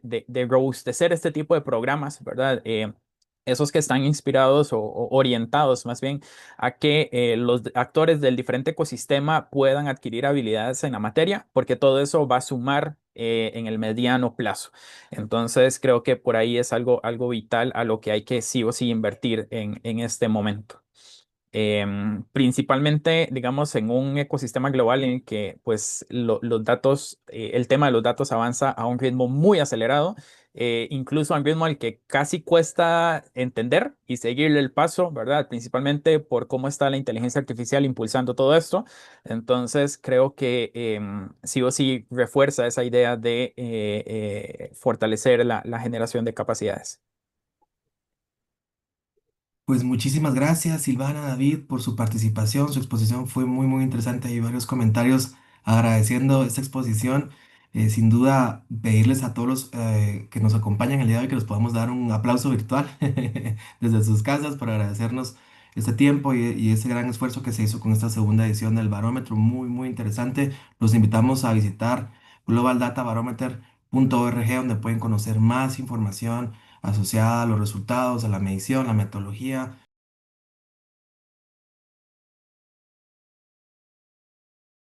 robustecer este tipo de programas, ¿verdad? Esos que están inspirados o orientados más bien a que los actores del diferente ecosistema puedan adquirir habilidades en la materia, porque todo eso va a sumar en el mediano plazo. Entonces, creo que por ahí es algo vital a lo que hay que sí o sí invertir en este momento. Principalmente, digamos, en un ecosistema global en el que, pues, los datos, el tema de los datos avanza a un ritmo muy acelerado, incluso a un ritmo al que casi cuesta entender y seguirle el paso, ¿verdad? Principalmente por cómo está la inteligencia artificial impulsando todo esto. Entonces, creo que sí o sí refuerza esa idea de fortalecer la generación de capacidades. Pues muchísimas gracias, Silvana, David, por su participación. Su exposición fue muy, muy interesante. Hay varios comentarios agradeciendo esta exposición. Sin duda, pedirles a todos los que nos acompañan el día de hoy que les podamos dar un aplauso virtual desde sus casas para agradecernos este tiempo y ese gran esfuerzo que se hizo con esta segunda edición del Barómetro. Muy, muy interesante. Los invitamos a visitar globaldatabarometer.org, donde pueden conocer más información asociada a los resultados, a la medición, la metodología